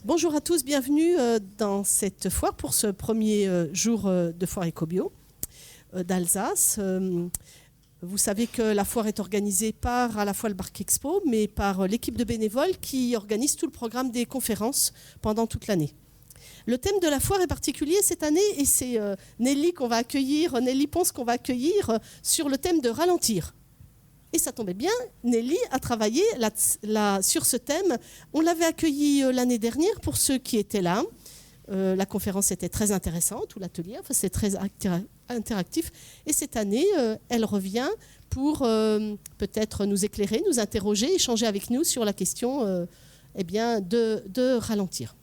Bonjour à tous, bienvenue dans cette foire pour ce premier jour de foire éco-bio d'Alsace. Vous savez que la foire est organisée par à la fois le Barc Expo, mais par l'équipe de bénévoles qui organise tout le programme des conférences pendant toute l'année. Le thème de la foire est particulier cette année et c'est Nelly Ponce qu'on va accueillir sur le thème de ralentir. Et ça tombait bien, Nelly a travaillé sur ce thème. On l'avait accueilli l'année dernière pour ceux qui étaient là. La conférence était très intéressante, ou l'atelier, enfin, c'est très interactif. Et cette année, elle revient pour peut-être nous éclairer, nous interroger, échanger avec nous sur la question de ralentir.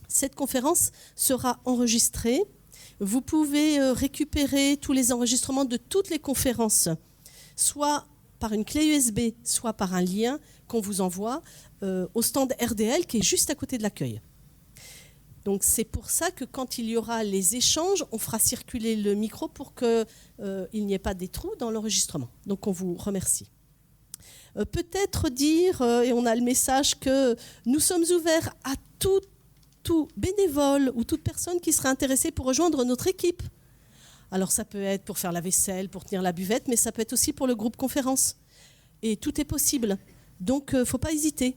Cette conférence sera enregistrée. Vous pouvez récupérer tous les enregistrements de toutes les conférences, soit par une clé USB, soit par un lien qu'on vous envoie au stand RDL qui est juste à côté de l'accueil. Donc c'est pour ça que quand il y aura les échanges, on fera circuler le micro pour qu'il n'y ait pas des trous dans l'enregistrement. Donc on vous remercie. Peut-être dire, et on a le message, que nous sommes ouverts à tout bénévole ou toute personne qui serait intéressée pour rejoindre notre équipe. Alors ça peut être pour faire la vaisselle, pour tenir la buvette, mais ça peut être aussi pour le groupe conférence. Et tout est possible. Donc il ne faut pas hésiter.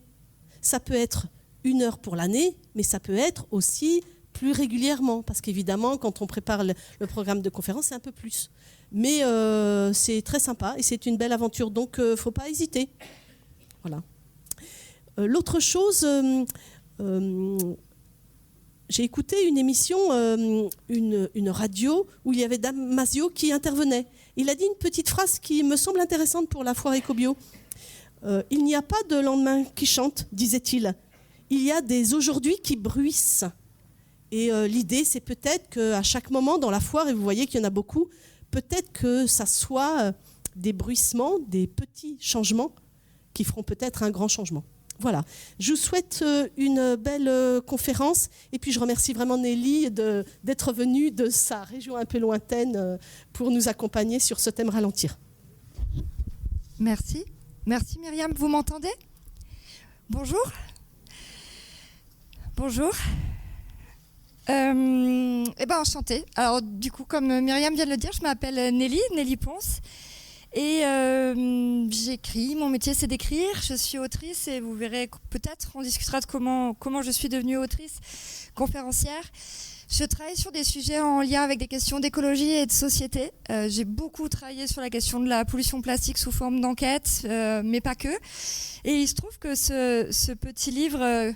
Ça peut être 1 heure pour l'année, mais ça peut être aussi plus régulièrement. Parce qu'évidemment, quand on prépare le programme de conférence, c'est un peu plus. Mais c'est très sympa et c'est une belle aventure. Donc il ne faut pas hésiter. Voilà. L'autre chose... j'ai écouté une émission, une radio, où il y avait Damasio qui intervenait. Il a dit une petite phrase qui me semble intéressante pour la foire éco-bio. Il n'y a pas de lendemain qui chante, disait-il. Il y a des aujourd'hui qui bruissent. Et l'idée, c'est peut-être qu'à chaque moment dans la foire, et vous voyez qu'il y en a beaucoup, peut-être que ça soit des bruissements, des petits changements qui feront peut-être un grand changement. Voilà, je vous souhaite une belle conférence et puis je remercie vraiment Nelly d'être venue de sa région un peu lointaine pour nous accompagner sur ce thème ralentir. Merci. Merci Myriam, vous m'entendez ? Bonjour. Bonjour. Enchantée. Alors du coup, comme Myriam vient de le dire, je m'appelle Nelly Ponce. Et j'écris, mon métier c'est d'écrire, je suis autrice et vous verrez peut-être, on discutera de comment je suis devenue autrice, conférencière. Je travaille sur des sujets en lien avec des questions d'écologie et de société. J'ai beaucoup travaillé sur la question de la pollution plastique sous forme d'enquête, mais pas que. Et il se trouve que ce petit livre,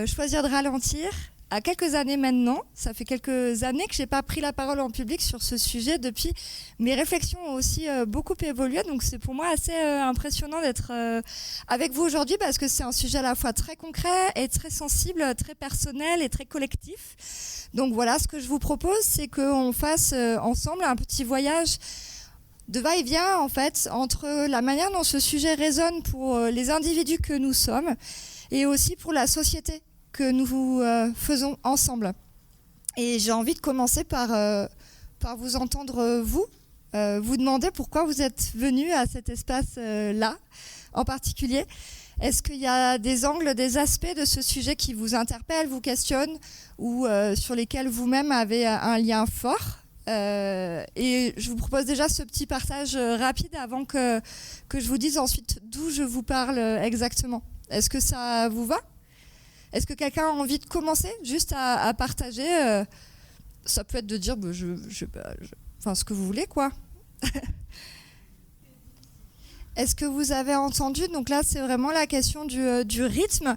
Choisir de ralentir, à quelques années maintenant, ça fait quelques années que je n'ai pas pris la parole en public sur ce sujet depuis. Mes réflexions ont aussi beaucoup évolué, donc c'est pour moi assez impressionnant d'être avec vous aujourd'hui parce que c'est un sujet à la fois très concret et très sensible, très personnel et très collectif. Donc voilà, ce que je vous propose, c'est qu'on fasse ensemble un petit voyage de va-et-vient en fait entre la manière dont ce sujet résonne pour les individus que nous sommes et aussi pour la société que nous faisons ensemble. Et j'ai envie de commencer par vous entendre, vous demander pourquoi vous êtes venu à cet espace-là en particulier. Est-ce qu'il y a des angles, des aspects de ce sujet qui vous interpellent, vous questionnent ou sur lesquels vous-même avez un lien fort ? Et je vous propose déjà ce petit partage rapide avant que je vous dise ensuite d'où je vous parle exactement. Est-ce que ça vous va ? Est-ce que quelqu'un a envie de commencer juste à partager ça peut être de dire enfin, ce que vous voulez, quoi. Est-ce que vous avez entendu ? Donc là, c'est vraiment la question du rythme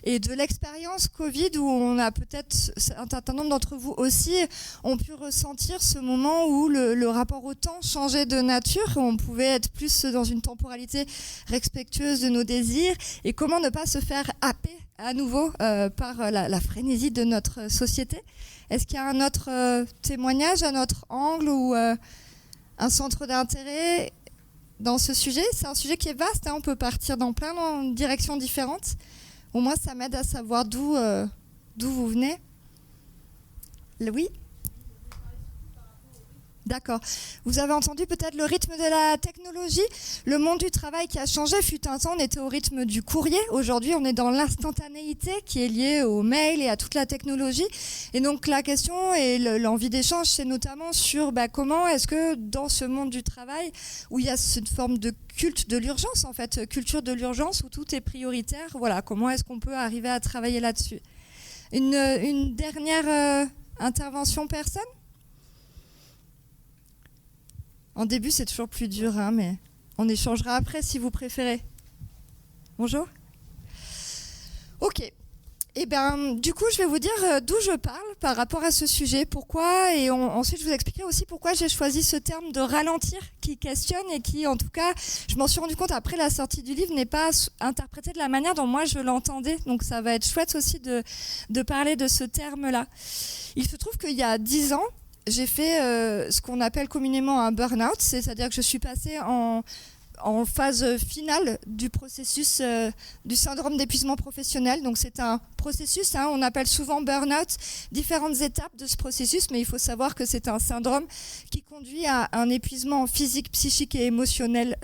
et de l'expérience Covid où on a peut-être, un certain nombre d'entre vous aussi, ont pu ressentir ce moment où le rapport au temps changeait de nature, où on pouvait être plus dans une temporalité respectueuse de nos désirs et comment ne pas se faire happer à nouveau par la frénésie de notre société. Est-ce qu'il y a un autre témoignage, un autre angle ou un centre d'intérêt dans ce sujet? C'est un sujet qui est vaste, hein, on peut partir dans plein de directions différentes. Au moins, ça m'aide à savoir d'où vous venez. Oui. D'accord. Vous avez entendu peut-être le rythme de la technologie. Le monde du travail qui a changé. Fut un temps, on était au rythme du courrier. Aujourd'hui, on est dans l'instantanéité qui est liée au mail et à toute la technologie. Et donc, la question et l'envie d'échange, c'est notamment sur comment est-ce que dans ce monde du travail, où il y a cette forme de culte de l'urgence, en fait, culture de l'urgence, où tout est prioritaire, voilà, comment est-ce qu'on peut arriver à travailler là-dessus? Une dernière intervention, personne? En début, c'est toujours plus dur, mais on échangera après si vous préférez. Bonjour. Ok. Eh bien, du coup, je vais vous dire d'où je parle par rapport à ce sujet, pourquoi, et ensuite je vous expliquerai aussi pourquoi j'ai choisi ce terme de ralentir qui questionne et qui, en tout cas, je m'en suis rendu compte après la sortie du livre, n'est pas interprété de la manière dont moi je l'entendais. Donc ça va être chouette aussi de parler de ce terme-là. Il se trouve qu'il y a 10 ans, j'ai fait ce qu'on appelle communément un burn-out, c'est-à-dire que je suis passée en phase finale du processus du syndrome d'épuisement professionnel. Donc c'est un processus, on appelle souvent burn-out, différentes étapes de ce processus, mais il faut savoir que c'est un syndrome qui conduit à un épuisement physique, psychique et émotionnel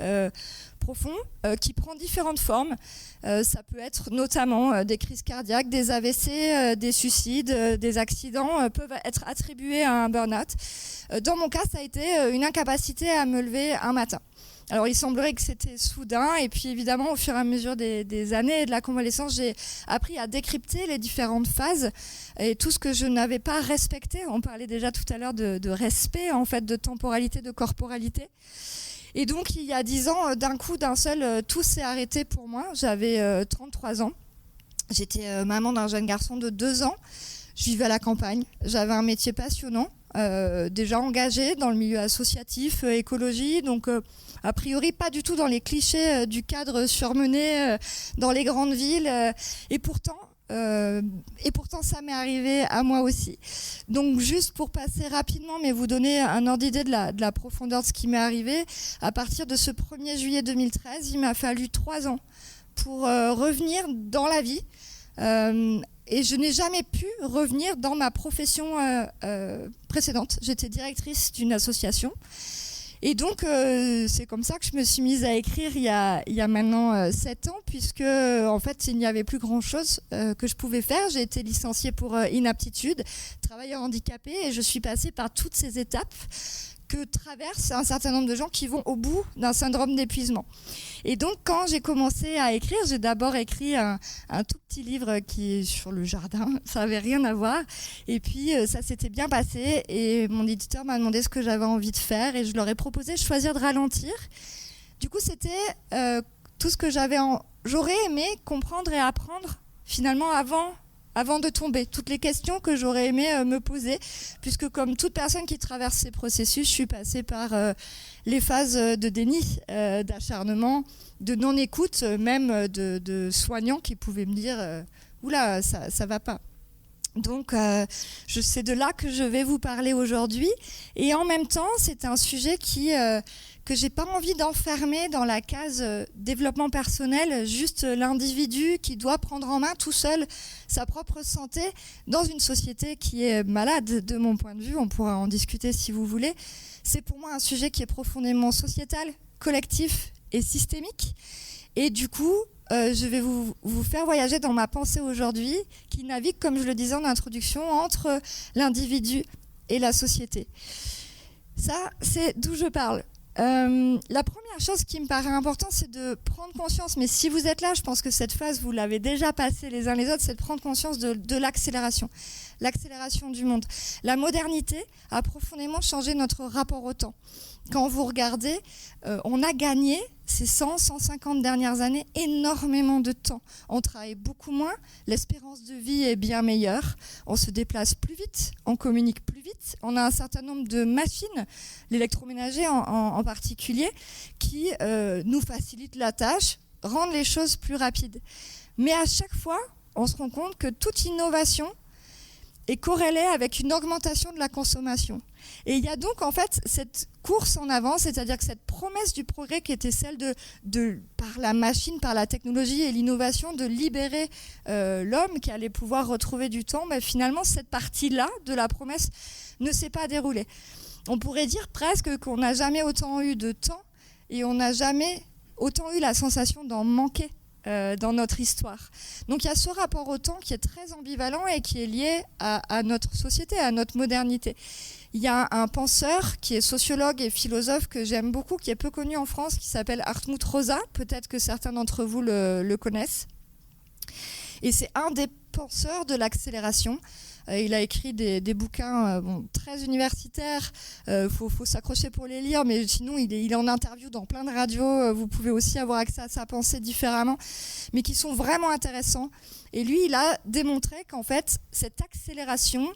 profond, qui prend différentes formes. Ça peut être notamment des crises cardiaques, des AVC, des suicides, des accidents peuvent être attribués à un burn-out. Dans mon cas, ça a été une incapacité à me lever un matin. Alors il semblerait que c'était soudain, et puis évidemment au fur et à mesure des années et de la convalescence, j'ai appris à décrypter les différentes phases et tout ce que je n'avais pas respecté. On parlait déjà tout à l'heure de respect, en fait, de temporalité, de corporalité. Et donc il y a 10 ans, d'un coup, d'un seul, tout s'est arrêté pour moi. J'avais 33 ans, j'étais maman d'un jeune garçon de 2 ans, je vivais à la campagne, j'avais un métier passionnant, déjà engagé dans le milieu associatif, écologie, donc a priori pas du tout dans les clichés du cadre surmené dans les grandes villes, et pourtant ça m'est arrivé à moi aussi. Donc juste pour passer rapidement, mais vous donner un ordre d'idée de la profondeur de ce qui m'est arrivé, à partir de ce 1er juillet 2013, il m'a fallu 3 ans pour revenir dans la vie. Et je n'ai jamais pu revenir dans ma profession précédente. J'étais directrice d'une association. Et donc, c'est comme ça que je me suis mise à écrire il y a maintenant 7 ans, puisque en fait, il n'y avait plus grand-chose que je pouvais faire. J'ai été licenciée pour inaptitude, travailleur handicapé, et je suis passée par toutes ces étapes que traversent un certain nombre de gens qui vont au bout d'un syndrome d'épuisement. Et donc, quand j'ai commencé à écrire, j'ai d'abord écrit un tout petit livre qui est sur le jardin, ça n'avait rien à voir. Et puis, ça s'était bien passé et mon éditeur m'a demandé ce que j'avais envie de faire et je leur ai proposé de choisir de ralentir. Du coup, c'était tout ce que j'aurais aimé comprendre et apprendre finalement avant de tomber, toutes les questions que j'aurais aimé me poser, puisque comme toute personne qui traverse ces processus, je suis passée par les phases de déni, d'acharnement, de non-écoute, même de soignants qui pouvaient me dire « Oula, ça va pas ». Donc, c'est de là que je vais vous parler aujourd'hui. Et en même temps, c'est un sujet que j'ai pas envie d'enfermer dans la case développement personnel, juste l'individu qui doit prendre en main tout seul sa propre santé dans une société qui est malade de mon point de vue. On pourra en discuter si vous voulez. C'est pour moi un sujet qui est profondément sociétal, collectif et systémique. Et du coup, je vais vous faire voyager dans ma pensée aujourd'hui, qui navigue, comme je le disais en introduction, entre l'individu et la société. Ça, c'est d'où je parle. La première chose qui me paraît importante, c'est de prendre conscience, mais si vous êtes là, je pense que cette phase, vous l'avez déjà passée les uns les autres, c'est de prendre conscience de l'accélération du monde. La modernité a profondément changé notre rapport au temps. Quand vous regardez, on a gagné ces 100-150 dernières années énormément de temps. On travaille beaucoup moins, l'espérance de vie est bien meilleure, on se déplace plus vite, on communique plus vite, on a un certain nombre de machines, l'électroménager en particulier, qui nous facilitent la tâche, rendent les choses plus rapides. Mais à chaque fois, on se rend compte que toute innovation est corrélée avec une augmentation de la consommation. Et il y a donc en fait cette course en avant, c'est-à-dire que cette promesse du progrès qui était celle de par la machine, par la technologie et l'innovation, de libérer l'homme qui allait pouvoir retrouver du temps, mais finalement cette partie-là de la promesse ne s'est pas déroulée. On pourrait dire presque qu'on n'a jamais autant eu de temps et on n'a jamais autant eu la sensation d'en manquer dans notre histoire. Donc il y a ce rapport au temps qui est très ambivalent et qui est lié à notre société, à notre modernité. Il y a un penseur qui est sociologue et philosophe que j'aime beaucoup, qui est peu connu en France, qui s'appelle Hartmut Rosa. Peut-être que certains d'entre vous le connaissent. Et c'est un des penseurs de l'accélération. Il a écrit des bouquins très universitaires. Faut s'accrocher pour les lire, mais sinon il est en interview dans plein de radios. Vous pouvez aussi avoir accès à sa pensée différemment, mais qui sont vraiment intéressants. Et lui, il a démontré qu'en fait, cette accélération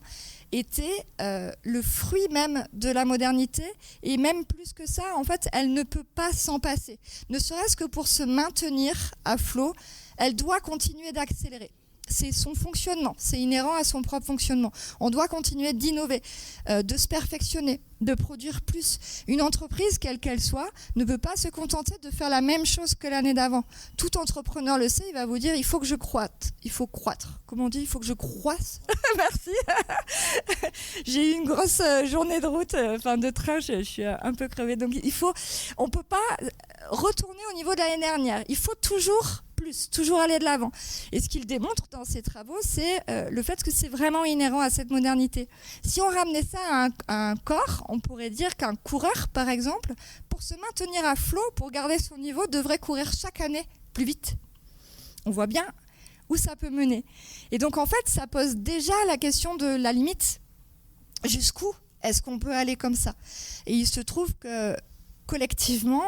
était le fruit même de la modernité, et même plus que ça, en fait, elle ne peut pas s'en passer. Ne serait-ce que pour se maintenir à flot, elle doit continuer d'accélérer. C'est son fonctionnement, c'est inhérent à son propre fonctionnement. On doit continuer d'innover, de se perfectionner, de produire plus. Une entreprise, quelle qu'elle soit, ne peut pas se contenter de faire la même chose que l'année d'avant. Tout entrepreneur le sait, il va vous dire, il faut que je croître, il faut croître. Comment on dit ? Il faut que je croisse. Merci. J'ai eu une grosse journée de route, de train, je suis un peu crevée. Donc on ne peut pas retourner au niveau de l'année dernière. Il faut toujours plus, toujours aller de l'avant. Et ce qu'il démontre dans ses travaux, c'est le fait que c'est vraiment inhérent à cette modernité. Si on ramenait ça à un corps, on pourrait dire qu'un coureur, par exemple, pour se maintenir à flot, pour garder son niveau, devrait courir chaque année plus vite. On voit bien où ça peut mener. Et donc, en fait, ça pose déjà la question de la limite. Jusqu'où est-ce qu'on peut aller comme ça ? Et il se trouve que, collectivement,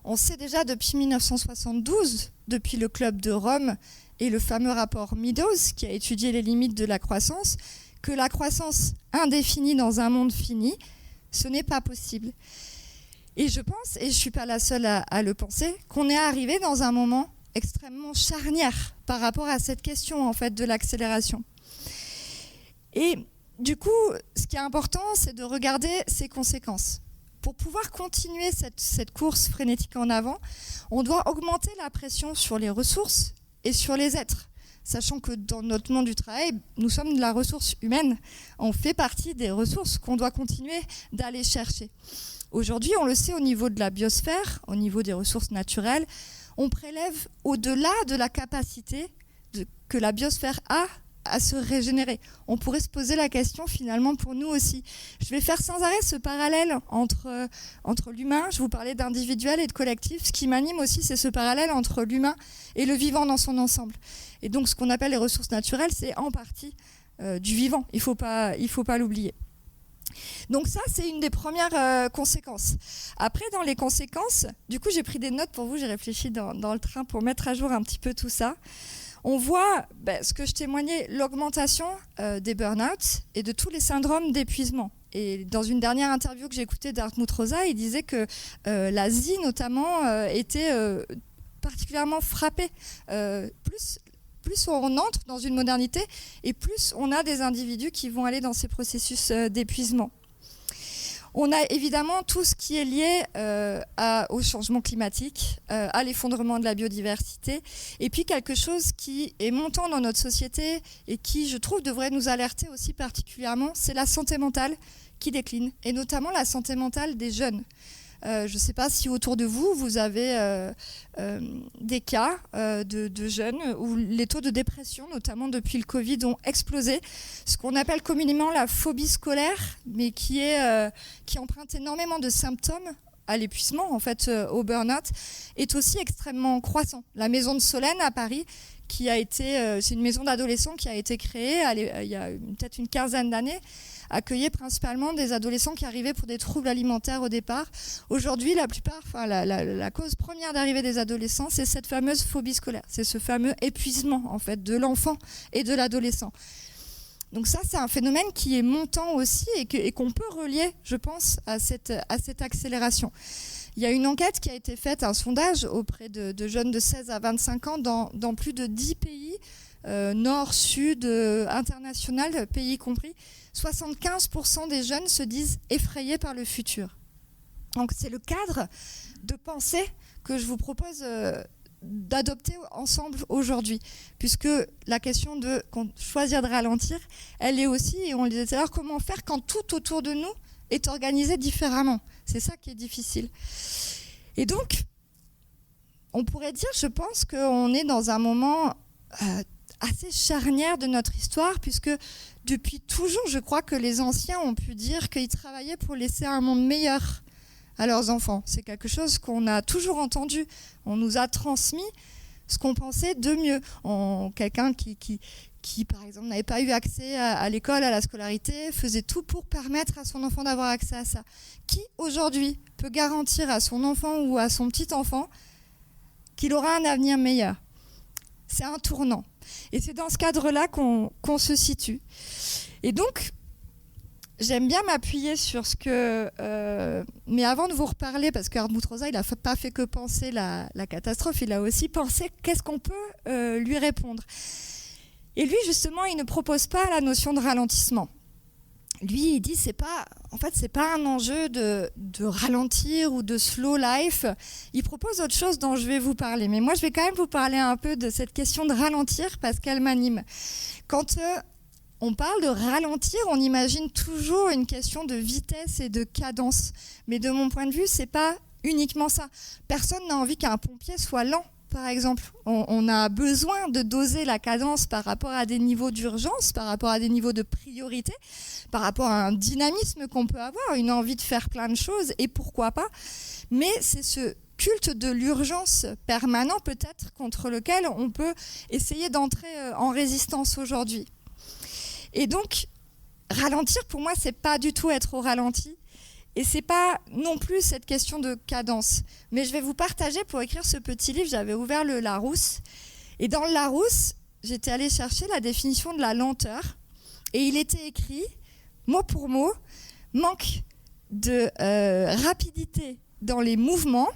on sait déjà depuis 1972, depuis le Club de Rome et le fameux rapport Meadows qui a étudié les limites de la croissance, que la croissance indéfinie dans un monde fini, ce n'est pas possible. Et je pense, et je ne suis pas la seule à le penser, qu'on est arrivé dans un moment extrêmement charnière par rapport à cette question en fait, de l'accélération. Et du coup, ce qui est important, c'est de regarder ses conséquences. Pour pouvoir continuer cette course frénétique en avant, on doit augmenter la pression sur les ressources et sur les êtres. Sachant que dans notre monde du travail, nous sommes de la ressource humaine. On fait partie des ressources qu'on doit continuer d'aller chercher. Aujourd'hui, on le sait au niveau de la biosphère, au niveau des ressources naturelles, on prélève au-delà de la capacité que la biosphère a à se régénérer. On pourrait se poser la question finalement pour nous aussi. Je vais faire sans arrêt ce parallèle entre l'humain, je vous parlais d'individuel et de collectif, ce qui m'anime aussi c'est ce parallèle entre l'humain et le vivant dans son ensemble. Et donc ce qu'on appelle les ressources naturelles, c'est en partie du vivant, il faut pas l'oublier. Donc ça, c'est une des premières conséquences. Après, dans les conséquences, du coup j'ai pris des notes pour vous, j'ai réfléchi dans le train pour mettre à jour un petit peu tout ça. On voit ce que je témoignais, l'augmentation des burn-out et de tous les syndromes d'épuisement. Et dans une dernière interview que j'ai écoutée d'Hartmut Rosa, il disait que l'Asie notamment était particulièrement frappée. Plus on entre dans une modernité et plus on a des individus qui vont aller dans ces processus d'épuisement. On a évidemment tout ce qui est lié au changement climatique, à l'effondrement de la biodiversité, et puis quelque chose qui est montant dans notre société et qui, je trouve, devrait nous alerter aussi particulièrement, c'est la santé mentale qui décline, et notamment la santé mentale des jeunes. Je ne sais pas si autour de vous, vous avez des cas de jeunes où les taux de dépression, notamment depuis le Covid, ont explosé. Ce qu'on appelle communément la phobie scolaire, mais qui emprunte énormément de symptômes à l'épuisement, en fait, au burn-out, est aussi extrêmement croissant. La maison de Solène à Paris, c'est une maison d'adolescents qui a été créée il y a peut-être une quinzaine d'années, accueillait principalement des adolescents qui arrivaient pour des troubles alimentaires au départ. Aujourd'hui, la cause première d'arrivée des adolescents, c'est cette fameuse phobie scolaire. C'est ce fameux épuisement, en fait, de l'enfant et de l'adolescent. Donc ça, c'est un phénomène qui est montant aussi et qu'on peut relier, je pense, à cette accélération. Il y a une enquête qui a été faite, un sondage auprès de jeunes de 16 à 25 ans dans plus de 10 pays, nord, sud, international, pays compris. 75% des jeunes se disent effrayés par le futur. Donc c'est le cadre de pensée que je vous propose d'adopter ensemble aujourd'hui, puisque la question de choisir de ralentir, elle est aussi, et on le disait tout à l'heure, comment faire quand tout autour de nous est organisé différemment. C'est ça qui est difficile. Et donc, on pourrait dire, je pense qu'on est dans un moment assez charnière de notre histoire, puisque depuis toujours, je crois que les anciens ont pu dire qu'ils travaillaient pour laisser un monde meilleur à leurs enfants. C'est quelque chose qu'on a toujours entendu. On nous a transmis ce qu'on pensait de mieux. Quelqu'un qui, par exemple, n'avait pas eu accès à l'école, à la scolarité, faisait tout pour permettre à son enfant d'avoir accès à ça. Qui, aujourd'hui, peut garantir à son enfant ou à son petit-enfant qu'il aura un avenir meilleur? C'est un tournant. Et c'est dans ce cadre-là qu'on se situe. Et donc, j'aime bien m'appuyer sur ce que... mais avant de vous reparler, parce qu'Hartmut Rosa, il n'a pas fait que penser la catastrophe, il a aussi pensé qu'est-ce qu'on peut lui répondre. Et lui, justement, il ne propose pas la notion de ralentissement. Lui, il dit c'est pas un enjeu de ralentir ou de slow life. Il propose autre chose dont je vais vous parler. Mais moi, je vais quand même vous parler un peu de cette question de ralentir parce qu'elle m'anime. Quand on parle de ralentir, on imagine toujours une question de vitesse et de cadence. Mais de mon point de vue, c'est pas uniquement ça. Personne n'a envie qu'un pompier soit lent. Par exemple, on a besoin de doser la cadence par rapport à des niveaux d'urgence, par rapport à des niveaux de priorité, par rapport à un dynamisme qu'on peut avoir, une envie de faire plein de choses, et pourquoi pas. Mais c'est ce culte de l'urgence permanent, peut-être, contre lequel on peut essayer d'entrer en résistance aujourd'hui. Et donc, ralentir, pour moi, c'est pas du tout être au ralenti. Et c'est pas non plus cette question de cadence. Mais je vais vous partager, pour écrire ce petit livre, j'avais ouvert le Larousse. Et dans le Larousse, j'étais allée chercher la définition de la lenteur. Et il était écrit, mot pour mot, manque de rapidité dans les mouvements,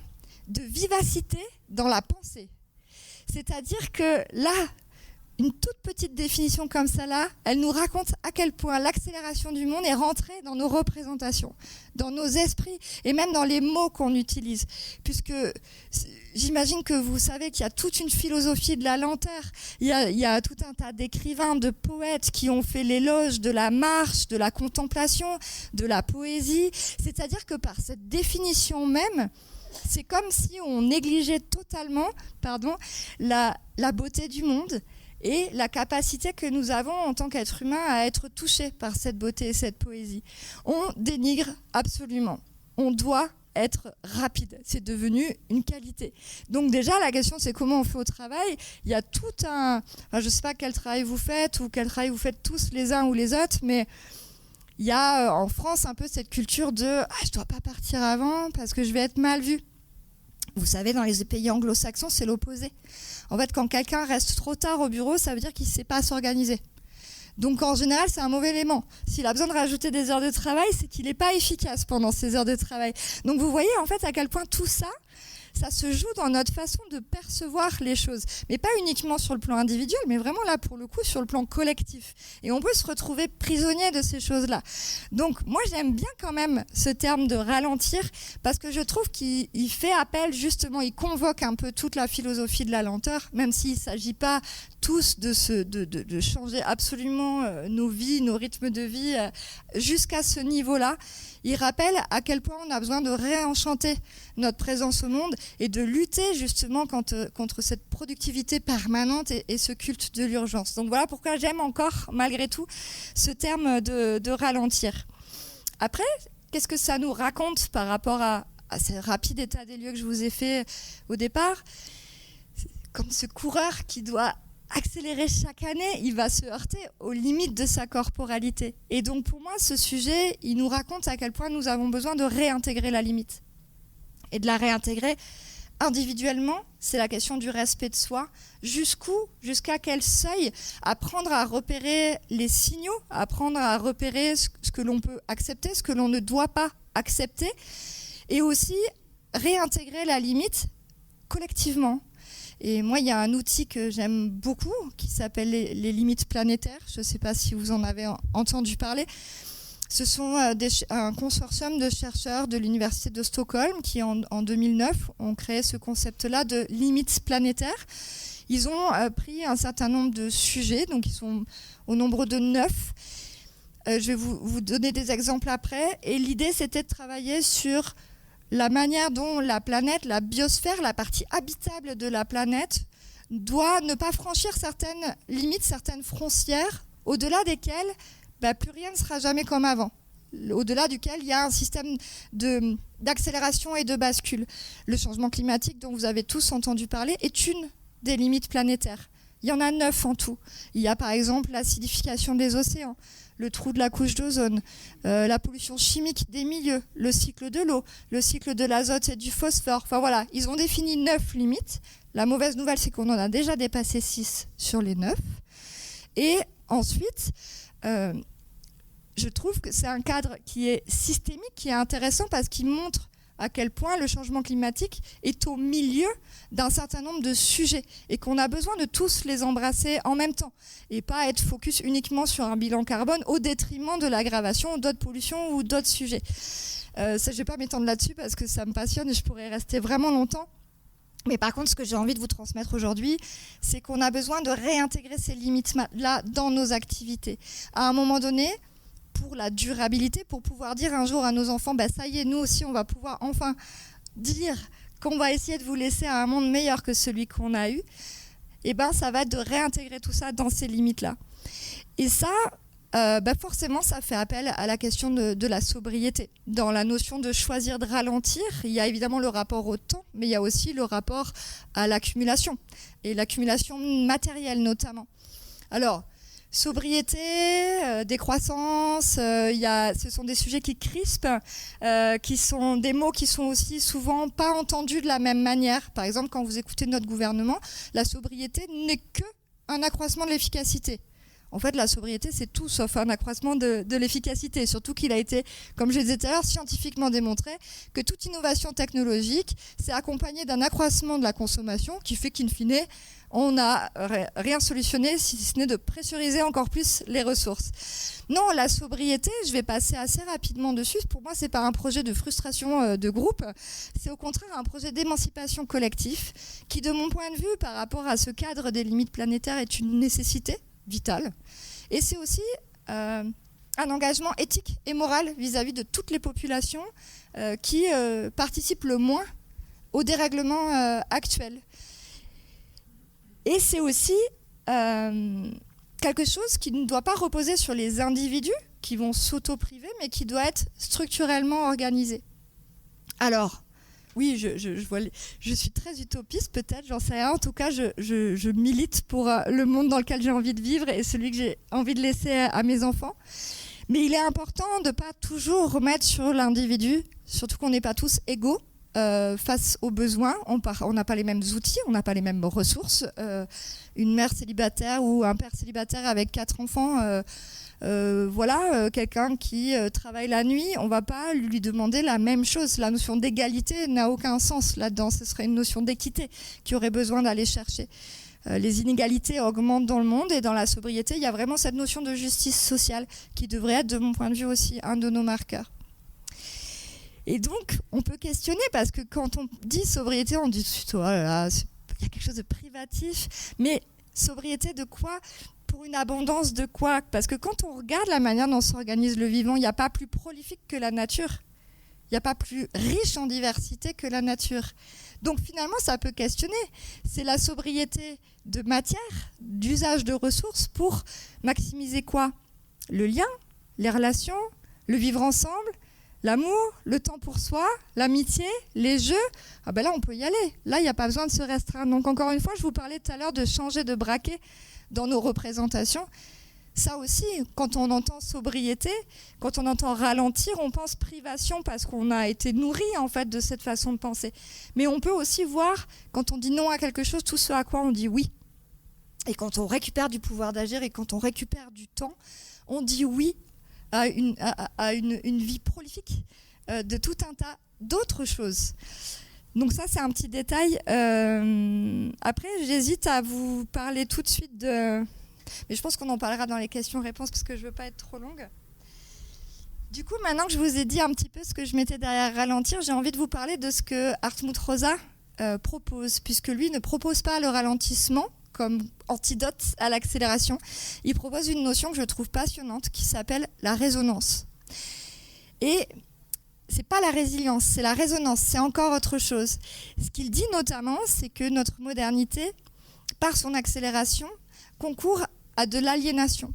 de vivacité dans la pensée. C'est-à-dire que là, une toute petite définition comme ça là, elle nous raconte à quel point l'accélération du monde est rentrée dans nos représentations, dans nos esprits et même dans les mots qu'on utilise. Puisque j'imagine que vous savez qu'il y a toute une philosophie de la lenteur. Il y a tout un tas d'écrivains, de poètes qui ont fait l'éloge de la marche, de la contemplation, de la poésie. C'est-à-dire que par cette définition même, c'est comme si on négligeait totalement la beauté du monde et la capacité que nous avons en tant qu'être humain à être touchés par cette beauté et cette poésie. On dénigre absolument. On doit être rapide. C'est devenu une qualité. Donc déjà, la question, c'est comment on fait au travail. Il y a tout un... Enfin, je ne sais pas quel travail vous faites ou quel travail vous faites tous les uns ou les autres, mais il y a en France un peu cette culture de « je ne dois pas partir avant parce que je vais être mal vu ». Vous savez, dans les pays anglo-saxons, c'est l'opposé. En fait, quand quelqu'un reste trop tard au bureau, ça veut dire qu'il ne sait pas s'organiser. Donc, en général, c'est un mauvais élément. S'il a besoin de rajouter des heures de travail, c'est qu'il n'est pas efficace pendant ces heures de travail. Donc, vous voyez, en fait, à quel point tout ça, ça se joue dans notre façon de percevoir les choses. Mais pas uniquement sur le plan individuel, mais vraiment là, pour le coup, sur le plan collectif. Et on peut se retrouver prisonnier de ces choses-là. Donc, moi, j'aime bien quand même ce terme de ralentir, parce que je trouve qu'il fait appel, justement, il convoque un peu toute la philosophie de la lenteur, même s'il ne s'agit pas tous de changer absolument nos vies, nos rythmes de vie jusqu'à ce niveau-là. Il rappelle à quel point on a besoin de réenchanter notre présence au monde et de lutter justement contre cette productivité permanente et ce culte de l'urgence. Donc voilà pourquoi j'aime encore, malgré tout, ce terme de ralentir. Après, qu'est-ce que ça nous raconte par rapport à ce rapide état des lieux que je vous ai fait au départ? Comme ce coureur qui doit accélérer chaque année, il va se heurter aux limites de sa corporalité. Et donc pour moi, ce sujet, il nous raconte à quel point nous avons besoin de réintégrer la limite. Et de la réintégrer individuellement, c'est la question du respect de soi. Jusqu'à quel seuil? Apprendre à repérer les signaux, apprendre à repérer ce que l'on peut accepter, ce que l'on ne doit pas accepter. Et aussi réintégrer la limite collectivement. Et moi, il y a un outil que j'aime beaucoup qui s'appelle les limites planétaires. Je ne sais pas si vous en avez entendu parler. Ce sont un consortium de chercheurs de l'Université de Stockholm qui, en 2009, ont créé ce concept-là de limites planétaires. Ils ont pris un certain nombre de sujets, donc ils sont au nombre de 9, Je vais vous donner des exemples après. Et l'idée, c'était de travailler sur la manière dont la planète, la biosphère, la partie habitable de la planète, doit ne pas franchir certaines limites, certaines frontières, au-delà desquelles plus rien ne sera jamais comme avant. Au-delà duquel il y a un système d'accélération et de bascule. Le changement climatique dont vous avez tous entendu parler est une des limites planétaires. Il y en a 9 en tout. Il y a par exemple l'acidification des océans, le trou de la couche d'ozone, la pollution chimique des milieux, le cycle de l'eau, le cycle de l'azote et du phosphore. Enfin voilà, ils ont défini 9 limites. La mauvaise nouvelle, c'est qu'on en a déjà dépassé 6 sur les 9. Et ensuite, je trouve que c'est un cadre qui est systémique, qui est intéressant parce qu'il montre à quel point le changement climatique est au milieu d'un certain nombre de sujets et qu'on a besoin de tous les embrasser en même temps et pas être focus uniquement sur un bilan carbone au détriment de l'aggravation d'autres pollutions ou d'autres sujets. Ça, je ne vais pas m'étendre là-dessus parce que ça me passionne et je pourrais rester vraiment longtemps. Mais par contre, ce que j'ai envie de vous transmettre aujourd'hui, c'est qu'on a besoin de réintégrer ces limites-là dans nos activités. À un moment donné, pour la durabilité, pour pouvoir dire un jour à nos enfants, ça y est, nous aussi, on va pouvoir enfin dire qu'on va essayer de vous laisser à un monde meilleur que celui qu'on a eu, et ça va être de réintégrer tout ça dans ces limites-là. Et ça, forcément, ça fait appel à la question de la sobriété. Dans la notion de choisir de ralentir, il y a évidemment le rapport au temps, mais il y a aussi le rapport à l'accumulation, et l'accumulation matérielle notamment. Alors, sobriété, décroissance, ce sont des sujets qui crispent, qui sont des mots qui sont aussi souvent pas entendus de la même manière. Par exemple, quand vous écoutez notre gouvernement, la sobriété n'est qu'un accroissement de l'efficacité. En fait, la sobriété, c'est tout sauf un accroissement de l'efficacité. Surtout qu'il a été, comme je le disais tout à l'heure, scientifiquement démontré que toute innovation technologique, c'est accompagné d'un accroissement de la consommation qui fait qu'in fine, on n'a rien solutionné si ce n'est de pressuriser encore plus les ressources. Non, la sobriété, je vais passer assez rapidement dessus. Pour moi, c'est pas un projet de frustration de groupe. C'est au contraire un projet d'émancipation collective qui, de mon point de vue, par rapport à ce cadre des limites planétaires, est une nécessité vitale. Et c'est aussi un engagement éthique et moral vis-à-vis de toutes les populations qui participent le moins au dérèglement actuel. Et c'est aussi quelque chose qui ne doit pas reposer sur les individus qui vont s'auto-priver, mais qui doit être structurellement organisé. Alors, oui, je suis très utopiste peut-être, j'en sais rien. En tout cas, je milite pour le monde dans lequel j'ai envie de vivre et celui que j'ai envie de laisser à mes enfants. Mais il est important de ne pas toujours remettre sur l'individu, surtout qu'on n'est pas tous égaux face aux besoins. On n'a pas les mêmes outils, on n'a pas les mêmes ressources. Une mère célibataire ou un père célibataire avec 4 enfants... quelqu'un qui travaille la nuit, on ne va pas lui demander la même chose. La notion d'égalité n'a aucun sens là-dedans. Ce serait une notion d'équité qui aurait besoin d'aller chercher. Les inégalités augmentent dans le monde et dans la sobriété, il y a vraiment cette notion de justice sociale qui devrait être, de mon point de vue aussi, un de nos marqueurs. Et donc, on peut questionner parce que quand on dit sobriété, on dit oh là là, il y a quelque chose de privatif, mais sobriété de quoi ? Pour une abondance de quoi ? Parce que quand on regarde la manière dont s'organise le vivant, il n'y a pas plus prolifique que la nature. Il n'y a pas plus riche en diversité que la nature. Donc finalement, ça peut questionner. C'est la sobriété de matière, d'usage de ressources pour maximiser quoi ? Le lien, les relations, le vivre ensemble, l'amour, le temps pour soi, l'amitié, les jeux. Là, on peut y aller. Là, il n'y a pas besoin de se restreindre. Donc encore une fois, je vous parlais tout à l'heure de changer de braquet dans nos représentations. Ça aussi, quand on entend sobriété, quand on entend ralentir, on pense privation parce qu'on a été nourri en fait de cette façon de penser. Mais on peut aussi voir, quand on dit non à quelque chose, tout ce à quoi on dit oui. Et quand on récupère du pouvoir d'agir et quand on récupère du temps, on dit oui à une vie prolifique de tout un tas d'autres choses. Donc ça, c'est un petit détail. Après, j'hésite à vous parler tout de suite de... Mais je pense qu'on en parlera dans les questions-réponses parce que je ne veux pas être trop longue. Du coup, maintenant que je vous ai dit un petit peu ce que je mettais derrière ralentir, j'ai envie de vous parler de ce que Hartmut Rosa propose, puisque lui ne propose pas le ralentissement comme antidote à l'accélération, il propose une notion que je trouve passionnante qui s'appelle la résonance. Et c'est pas la résilience, c'est la résonance, c'est encore autre chose. Ce qu'il dit notamment, c'est que notre modernité, par son accélération, concourt à de l'aliénation.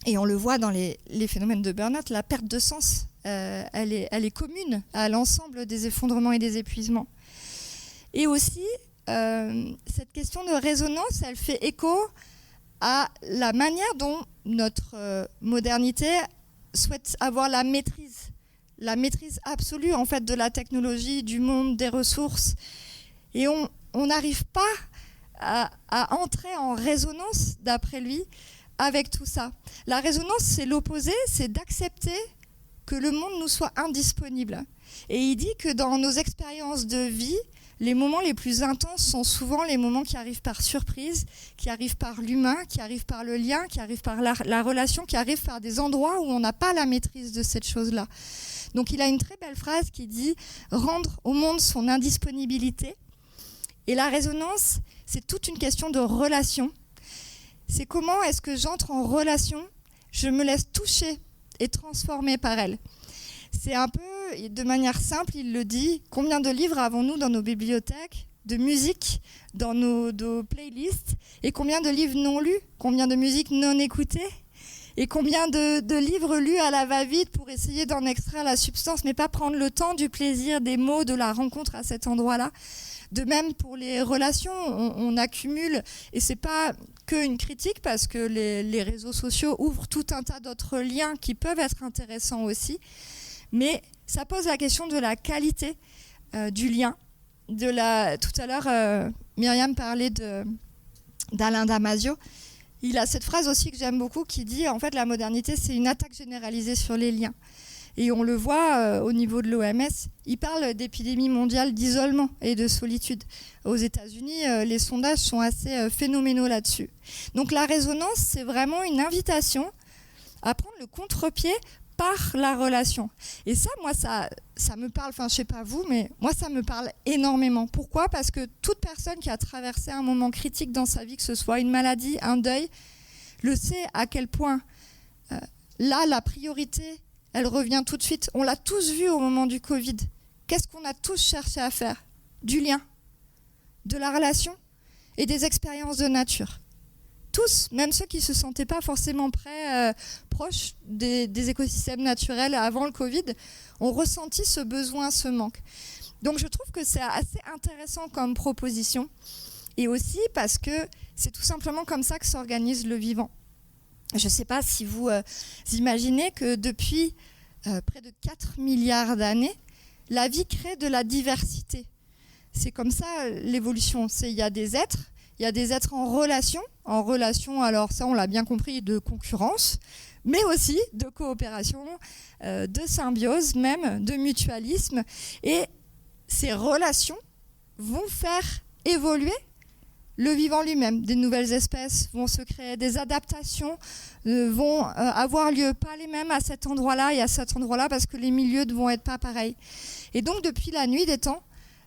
Et on le voit dans les phénomènes de burn-out, la perte de sens, elle est commune à l'ensemble des effondrements et des épuisements. Et aussi, cette question de résonance, elle fait écho à la manière dont notre modernité souhaite avoir la maîtrise absolue en fait de la technologie, du monde, des ressources. Et on n'arrive pas à entrer en résonance, d'après lui, avec tout ça. La résonance, c'est l'opposé, c'est d'accepter que le monde nous soit indisponible. Et il dit que dans nos expériences de vie, les moments les plus intenses sont souvent les moments qui arrivent par surprise, qui arrivent par l'humain, qui arrivent par le lien, qui arrivent par la relation, qui arrivent par des endroits où on n'a pas la maîtrise de cette chose-là. Donc il a une très belle phrase qui dit « Rendre au monde son indisponibilité ». Et la résonance, c'est toute une question de relation. C'est comment est-ce que j'entre en relation, je me laisse toucher et transformer par elle. C'est un peu, de manière simple, il le dit, combien de livres avons-nous dans nos bibliothèques, de musique dans nos playlists, et combien de livres non lus, combien de musique non écoutée, et combien de livres lus à la va-vite pour essayer d'en extraire la substance, mais pas prendre le temps du plaisir, des mots, de la rencontre à cet endroit-là. De même pour les relations, on accumule, et c'est pas qu'une critique parce que les réseaux sociaux ouvrent tout un tas d'autres liens qui peuvent être intéressants aussi, mais ça pose la question de la qualité du lien. Tout à l'heure, Myriam parlait d'Alain Damasio. Il a cette phrase aussi que j'aime beaucoup qui dit en fait la modernité c'est une attaque généralisée sur les liens. Et on le voit au niveau de l'OMS, il parle d'épidémie mondiale d'isolement et de solitude. Aux États-Unis, les sondages sont assez phénoménaux là-dessus. Donc la résonance, c'est vraiment une invitation à prendre le contre-pied par la relation. Et ça, moi, ça me parle, enfin, je sais pas vous, mais moi, ça me parle énormément. Pourquoi ? Parce que toute personne qui a traversé un moment critique dans sa vie, que ce soit une maladie, un deuil, le sait à quel point là, la priorité, elle revient tout de suite. On l'a tous vu au moment du Covid. Qu'est-ce qu'on a tous cherché à faire ? Du lien, de la relation et des expériences de nature. Tous, même ceux qui ne se sentaient pas forcément proches des écosystèmes naturels avant le Covid, ont ressenti ce besoin, ce manque. Donc je trouve que c'est assez intéressant comme proposition. Et aussi parce que c'est tout simplement comme ça que s'organise le vivant. Je ne sais pas si vous imaginez que depuis près de 4 milliards d'années, la vie crée de la diversité. C'est comme ça l'évolution. Il y a des êtres en relation, alors ça on l'a bien compris, de concurrence, mais aussi de coopération, de symbiose même, de mutualisme. Et ces relations vont faire évoluer le vivant lui-même. Des nouvelles espèces vont se créer, des adaptations vont avoir lieu, pas les mêmes à cet endroit-là et à cet endroit-là parce que les milieux ne vont être pas pareils. Et donc depuis la nuit des temps,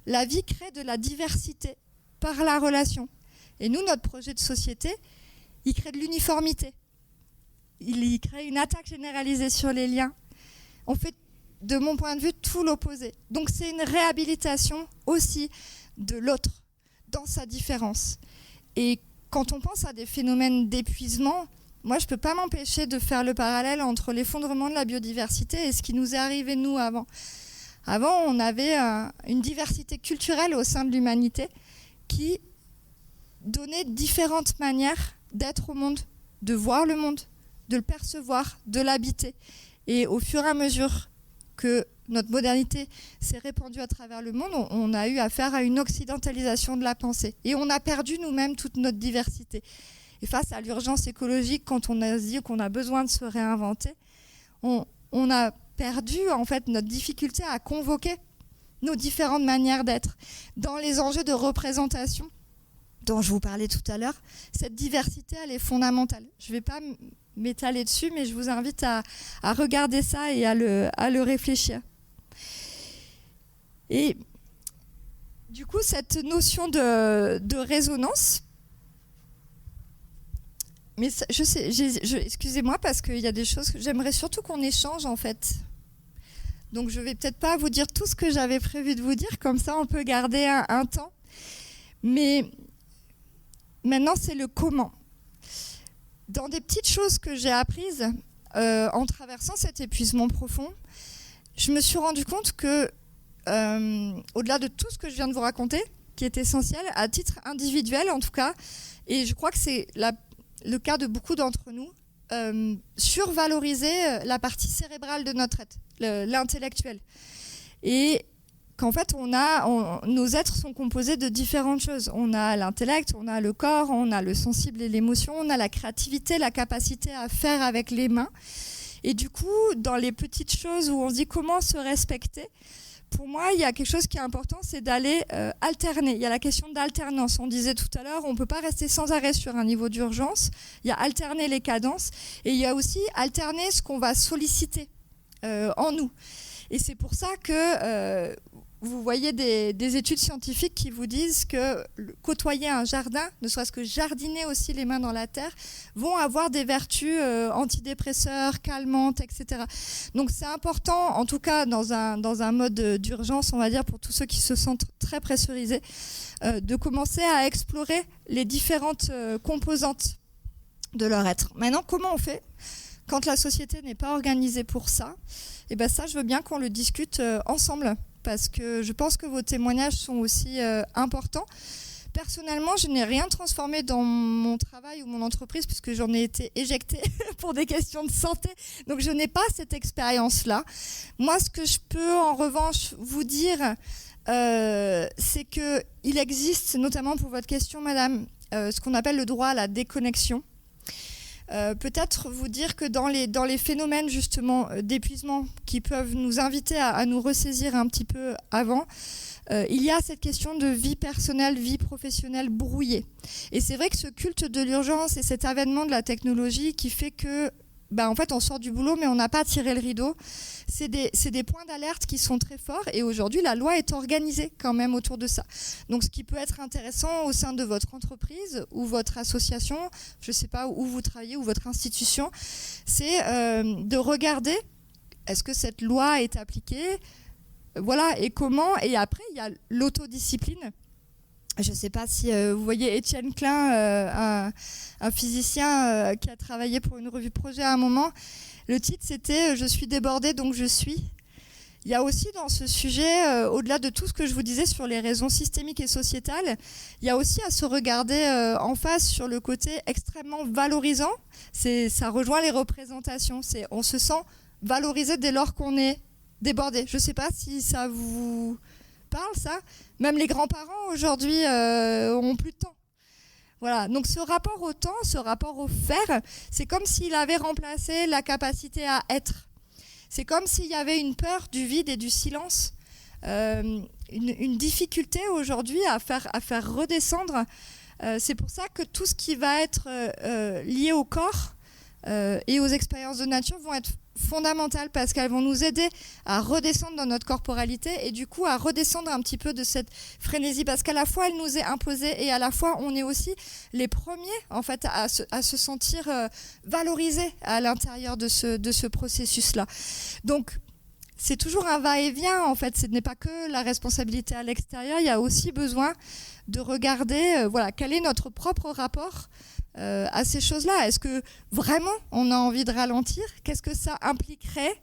la vie crée de la diversité par la relation. Et nous, notre projet de société, il crée de l'uniformité. Il crée une attaque généralisée sur les liens. On fait, de mon point de vue, tout l'opposé. Donc c'est une réhabilitation aussi de l'autre, dans sa différence. Et quand on pense à des phénomènes d'épuisement, moi je ne peux pas m'empêcher de faire le parallèle entre l'effondrement de la biodiversité et ce qui nous est arrivé nous avant. Avant, on avait une diversité culturelle au sein de l'humanité qui donnait différentes manières d'être au monde, de voir le monde, de le percevoir, de l'habiter. Et au fur et à mesure que notre modernité s'est répandue à travers le monde, on a eu affaire à une occidentalisation de la pensée. Et on a perdu nous-mêmes toute notre diversité. Et face à l'urgence écologique, quand on a dit qu'on a besoin de se réinventer, on a perdu en fait notre difficulté à convoquer nos différentes manières d'être. Dans les enjeux de représentation dont je vous parlais tout à l'heure, cette diversité, elle est fondamentale. Je ne vais pas m'étaler dessus, mais je vous invite à regarder ça et à le réfléchir. Et du coup, cette notion de résonance, Mais ça, je sais, excusez-moi parce qu'il y a des choses que j'aimerais surtout qu'on échange en fait. Donc je vais peut-être pas vous dire tout ce que j'avais prévu de vous dire, comme ça on peut garder un temps. Mais maintenant c'est le comment. Dans des petites choses que j'ai apprises en traversant cet épuisement profond, je me suis rendu compte que au-delà de tout ce que je viens de vous raconter, qui est essentiel, à titre individuel en tout cas, et je crois que c'est le cas de beaucoup d'entre nous, survaloriser la partie cérébrale de notre être, l'intellectuel. Et qu'en fait, nos êtres sont composés de différentes choses. On a l'intellect, on a le corps, on a le sensible et l'émotion, on a la créativité, la capacité à faire avec les mains. Et du coup, dans les petites choses où on se dit comment se respecter, pour moi, il y a quelque chose qui est important, c'est d'aller alterner. Il y a la question d'alternance. On disait tout à l'heure, on ne peut pas rester sans arrêt sur un niveau d'urgence. Il y a alterner les cadences et il y a aussi alterner ce qu'on va solliciter en nous. Et c'est pour ça que vous voyez des études scientifiques qui vous disent que côtoyer un jardin, ne serait-ce que jardiner aussi les mains dans la terre, vont avoir des vertus antidépresseurs, calmantes, etc. Donc c'est important, en tout cas dans un mode d'urgence, on va dire, pour tous ceux qui se sentent très pressurisés, de commencer à explorer les différentes composantes de leur être. Maintenant, comment on fait quand la société n'est pas organisée pour ça? Et bien ça, je veux bien qu'on le discute ensemble, parce que je pense que vos témoignages sont aussi importants. Personnellement, je n'ai rien transformé dans mon travail ou mon entreprise puisque j'en ai été éjectée pour des questions de santé. Donc, je n'ai pas cette expérience-là. Moi, ce que je peux en revanche vous dire, c'est qu'il existe, notamment pour votre question, madame, ce qu'on appelle le droit à la déconnexion. Peut-être vous dire que dans les phénomènes justement d'épuisement qui peuvent nous inviter à nous ressaisir un petit peu avant, il y a cette question de vie personnelle, vie professionnelle brouillée. Et c'est vrai que ce culte de l'urgence et cet avènement de la technologie qui fait que en fait, on sort du boulot, mais on n'a pas tiré le rideau. C'est des points d'alerte qui sont très forts. Et aujourd'hui, la loi est organisée quand même autour de ça. Donc, ce qui peut être intéressant au sein de votre entreprise ou votre association, je ne sais pas où vous travaillez, ou votre institution, c'est de regarder est-ce que cette loi est appliquée, voilà, et comment. Et après, il y a l'autodiscipline. Je ne sais pas si vous voyez Étienne Klein, un physicien qui a travaillé pour une revue Projet à un moment. Le titre, c'était « Je suis débordé, donc je suis ». Il y a aussi dans ce sujet, au-delà de tout ce que je vous disais sur les raisons systémiques et sociétales, il y a aussi à se regarder en face sur le côté extrêmement valorisant. Ça rejoint les représentations. On se sent valorisé dès lors qu'on est débordé. Je ne sais pas si ça vous parle, ça. Même les grands-parents aujourd'hui ont plus de temps. Voilà. Donc ce rapport au temps, ce rapport au faire, c'est comme s'il avait remplacé la capacité à être. C'est comme s'il y avait une peur du vide et du silence, une difficulté aujourd'hui à faire redescendre. C'est pour ça que tout ce qui va être lié au corps et aux expériences de nature vont être fondamentales parce qu'elles vont nous aider à redescendre dans notre corporalité et du coup à redescendre un petit peu de cette frénésie parce qu'à la fois elle nous est imposée et à la fois on est aussi les premiers en fait à se sentir valorisés à l'intérieur de ce processus-là. Donc c'est toujours un va-et-vient en fait, ce n'est pas que la responsabilité à l'extérieur, il y a aussi besoin de regarder quel est notre propre rapport à ces choses-là. Est-ce que vraiment on a envie de ralentir? Qu'est-ce que ça impliquerait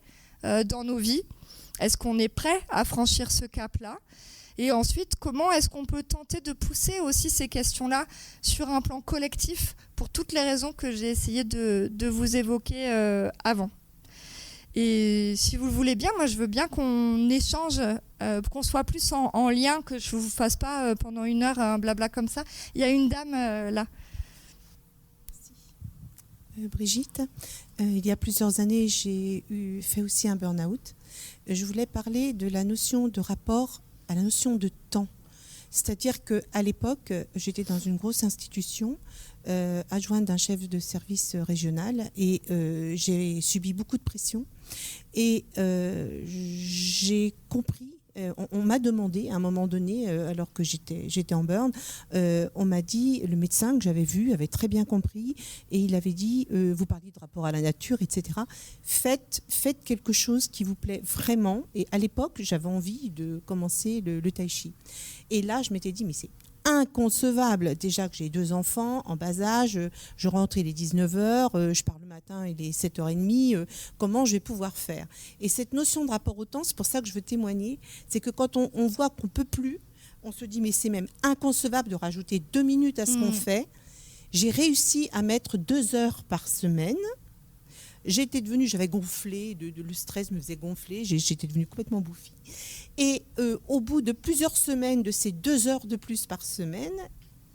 dans nos vies? Est-ce qu'on est prêt à franchir ce cap-là? Et ensuite, comment est-ce qu'on peut tenter de pousser aussi ces questions-là sur un plan collectif pour toutes les raisons que j'ai essayé de vous évoquer avant? Et si vous le voulez bien, moi je veux bien qu'on échange, qu'on soit plus en lien, que je ne vous fasse pas pendant une heure un blabla comme ça. Il y a une dame là. Brigitte, il y a plusieurs années, j'ai fait aussi un burn-out. Je voulais parler de la notion de rapport à la notion de temps. C'est-à-dire qu'à l'époque, j'étais dans une grosse institution, adjointe d'un chef de service régional, et j'ai subi beaucoup de pression. Et j'ai compris On m'a demandé à un moment donné, alors que j'étais en burn, on m'a dit, le médecin que j'avais vu avait très bien compris, et il avait dit, vous parliez de rapport à la nature, etc. Faites quelque chose qui vous plaît vraiment. Et à l'époque, j'avais envie de commencer le tai chi. Et là, je m'étais dit, mais c'est inconcevable. Déjà que j'ai 2 enfants en bas âge, je rentre, il est 19h, je pars le matin, il est 7h30, comment je vais pouvoir faire? Et cette notion de rapport au temps, c'est pour ça que je veux témoigner, c'est que quand on voit qu'on ne peut plus, on se dit mais c'est même inconcevable de rajouter 2 minutes à ce qu'on fait. J'ai réussi à mettre 2 heures par semaine. J'avais gonflé, le stress me faisait gonfler, j'étais devenue complètement bouffie. Et au bout de plusieurs semaines de ces 2 heures de plus par semaine,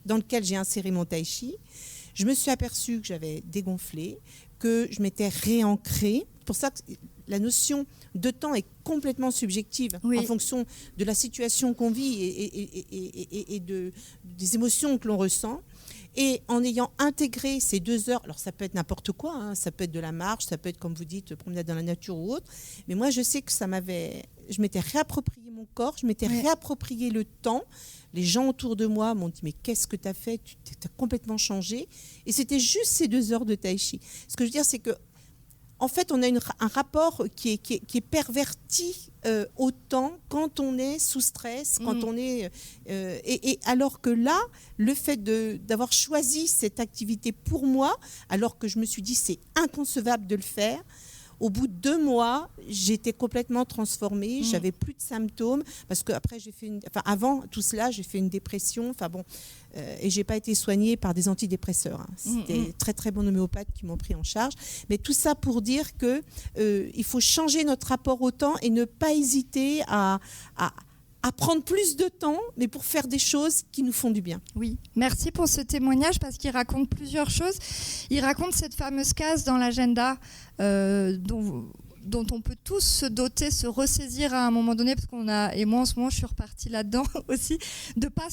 dans lesquelles j'ai inséré mon tai chi, je me suis aperçue que j'avais dégonflé, que je m'étais réancrée. C'est pour ça que la notion de temps est complètement subjective en fonction de la situation qu'on vit et des émotions que l'on ressent. Et en ayant intégré ces 2 heures, alors ça peut être n'importe quoi, hein, ça peut être de la marche, ça peut être, comme vous dites, promenade dans la nature ou autre, mais moi je sais que je m'étais réapproprié mon corps, je m'étais réapproprié le temps. Les gens autour de moi m'ont dit mais qu'est-ce que tu as fait, tu t'es complètement changé. Et c'était juste ces 2 heures de tai chi. Ce que je veux dire, c'est que en fait, on a un rapport qui est perverti au temps quand on est sous stress, quand on est... et alors que là, le fait d'avoir choisi cette activité pour moi, alors que je me suis dit c'est inconcevable de le faire, au bout de 2 mois, j'étais complètement transformée, j'avais plus de symptômes, parce qu'après, avant tout cela, j'ai fait une dépression, et j'ai pas été soignée par des antidépresseurs. Hein. C'était très très bons homéopathes qui m'ont pris en charge. Mais tout ça pour dire que il faut changer notre rapport au temps et ne pas hésiter à prendre plus de temps, mais pour faire des choses qui nous font du bien. Oui, merci pour ce témoignage parce qu'il raconte plusieurs choses. Il raconte cette fameuse case dans l'agenda dont on peut tous se doter, se ressaisir à un moment donné, parce et moi en ce moment je suis repartie là-dedans aussi, de pas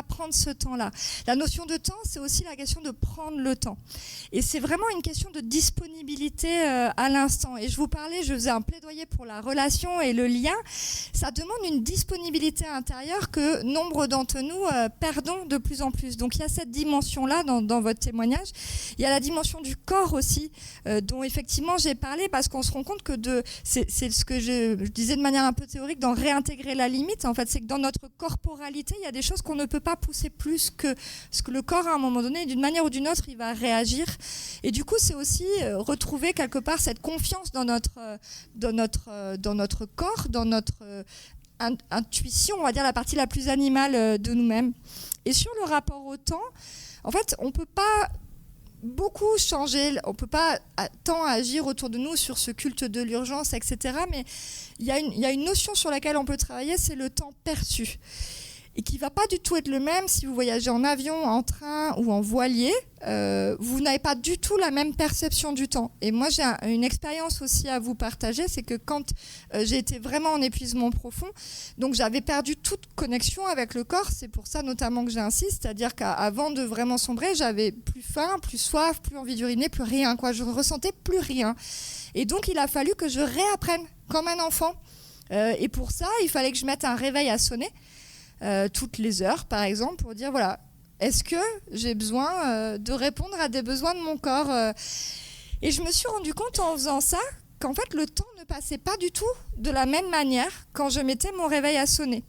prendre ce temps-là. La notion de temps, c'est aussi la question de prendre le temps. Et c'est vraiment une question de disponibilité à l'instant. Et je faisais un plaidoyer pour la relation et le lien. Ça demande une disponibilité intérieure que nombre d'entre nous perdons de plus en plus. Donc il y a cette dimension-là dans votre témoignage. Il y a la dimension du corps aussi, dont effectivement j'ai parlé, parce qu'on se rend compte que c'est ce que je disais de manière un peu théorique, dans réintégrer la limite, en fait, c'est que dans notre corporalité, il y a des choses qu'on ne peut pas pousser plus que ce que le corps, à un moment donné, d'une manière ou d'une autre, il va réagir. Et du coup, c'est aussi retrouver quelque part cette confiance dans notre corps, dans notre intuition, on va dire la partie la plus animale de nous-mêmes. Et sur le rapport au temps, en fait, on ne peut pas beaucoup changer, on ne peut pas tant agir autour de nous sur ce culte de l'urgence, etc. Mais il y a une notion sur laquelle on peut travailler, c'est le temps perçu. Et qui ne va pas du tout être le même si vous voyagez en avion, en train ou en voilier. Vous n'avez pas du tout la même perception du temps. Et moi, j'ai une expérience aussi à vous partager, c'est que quand j'ai été vraiment en épuisement profond, donc j'avais perdu toute connexion avec le corps, c'est pour ça notamment que j'insiste, c'est-à-dire qu'avant de vraiment sombrer, j'avais plus faim, plus soif, plus envie d'uriner, plus rien, quoi. Je ne ressentais plus rien. Et donc, il a fallu que je réapprenne comme un enfant. Et pour ça, il fallait que je mette un réveil à sonner. Toutes les heures, par exemple, pour dire, voilà, est-ce que j'ai besoin de répondre à des besoins de mon corps Et je me suis rendu compte en faisant ça qu'en fait, le temps ne passait pas du tout de la même manière quand je mettais mon réveil à sonner.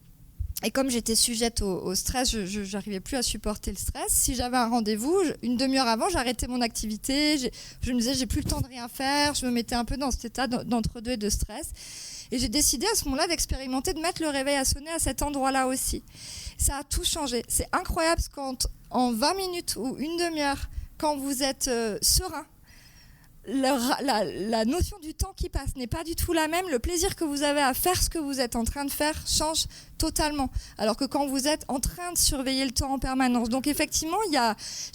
Et comme j'étais sujette au stress, je n'arrivais plus à supporter le stress. Si j'avais un rendez-vous, une demi-heure avant, j'arrêtais mon activité. Je me disais, j'ai plus le temps de rien faire. Je me mettais un peu dans cet état d'entre-deux et de stress. Et j'ai décidé à ce moment-là d'expérimenter, de mettre le réveil à sonner à cet endroit-là aussi. Ça a tout changé. C'est incroyable quand en 20 minutes ou une demi-heure, quand vous êtes serein, la notion du temps qui passe n'est pas du tout la même. Le plaisir que vous avez à faire ce que vous êtes en train de faire change totalement. Alors que quand vous êtes en train de surveiller le temps en permanence. Donc effectivement,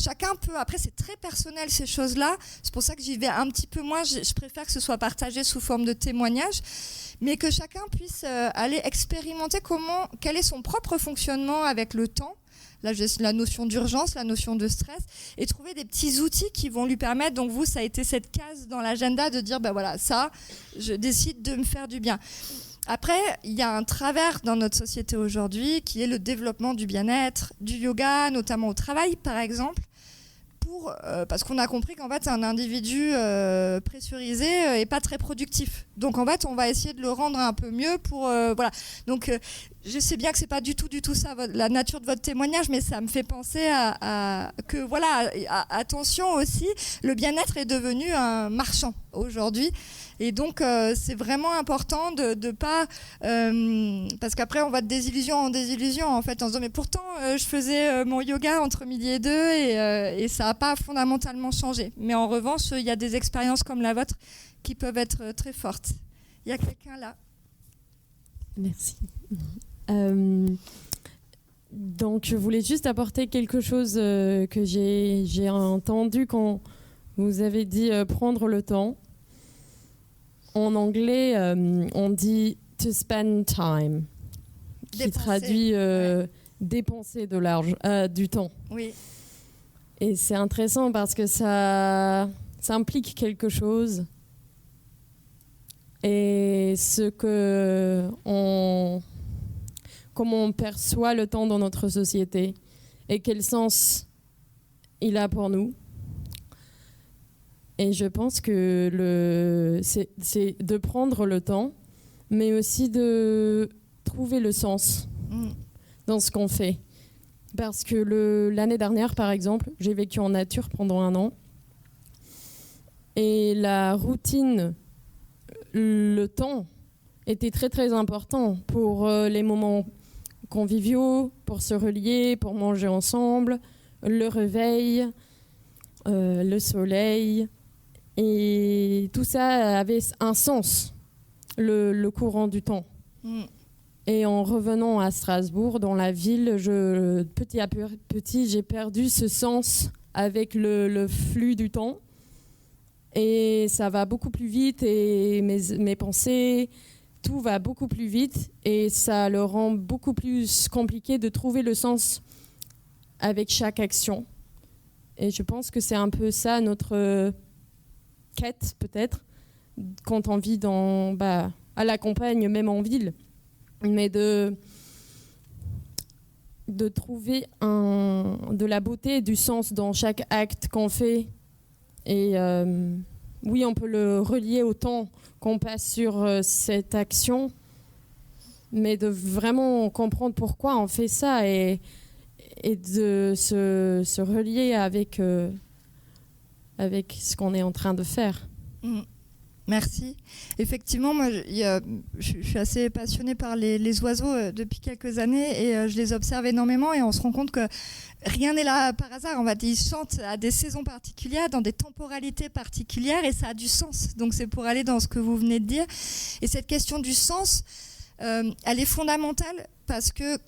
chacun peut... Après, c'est très personnel ces choses-là. C'est pour ça que j'y vais un petit peu moins. Je préfère que ce soit partagé sous forme de témoignage. Mais que chacun puisse aller expérimenter quel est son propre fonctionnement avec le temps, la notion d'urgence, la notion de stress, et trouver des petits outils qui vont lui permettre, donc vous, ça a été cette case dans l'agenda de dire, ben voilà, ça, je décide de me faire du bien. Après, il y a un travers dans notre société aujourd'hui qui est le développement du bien-être, du yoga, notamment au travail par exemple, parce qu'on a compris qu'en fait un individu pressurisé est pas très productif. Donc en fait on va essayer de le rendre un peu mieux pour voilà. Donc je sais bien que c'est pas du tout ça la nature de votre témoignage, mais ça me fait penser que voilà, attention aussi, le bien-être est devenu un marchand aujourd'hui. Et donc, c'est vraiment important de pas... parce qu'après, on va de désillusion en désillusion, en fait, en se disant, mais pourtant, je faisais mon yoga entre midi et 2 et ça n'a pas fondamentalement changé. Mais en revanche, il y a des expériences comme la vôtre qui peuvent être très fortes. Il y a quelqu'un là. Merci. Donc, je voulais juste apporter quelque chose que j'ai entendu quand vous avez dit prendre le temps. En anglais, on dit to spend time, qui traduit dépenser du temps. Oui. Et c'est intéressant parce que ça implique quelque chose. Et comment on perçoit le temps dans notre société et quel sens il a pour nous. Et je pense que c'est de prendre le temps, mais aussi de trouver le sens dans ce qu'on fait. Parce que l'année dernière, par exemple, j'ai vécu en nature pendant 1 an. Et la routine, le temps, était très très important pour les moments conviviaux, pour se relier, pour manger ensemble, le réveil, le soleil. Et tout ça avait un sens, le courant du temps. Et en revenant à Strasbourg, dans la ville, petit à petit, j'ai perdu ce sens avec le flux du temps. Et ça va beaucoup plus vite et mes pensées, tout va beaucoup plus vite. Et ça le rend beaucoup plus compliqué de trouver le sens avec chaque action. Et je pense que c'est un peu ça notre... quête peut-être quand on vit à la campagne, même en ville, mais de trouver de la beauté et du sens dans chaque acte qu'on fait. Et oui, on peut le relier au temps qu'on passe sur cette action, mais de vraiment comprendre pourquoi on fait ça et de se relier avec ce qu'on est en train de faire. Merci. Effectivement, moi, je suis assez passionnée par les oiseaux depuis quelques années et je les observe énormément et on se rend compte que rien n'est là par hasard. Ils chantent à des saisons particulières, dans des temporalités particulières et ça a du sens. Donc c'est pour aller dans ce que vous venez de dire. Et cette question du sens, elle est fondamentale parce que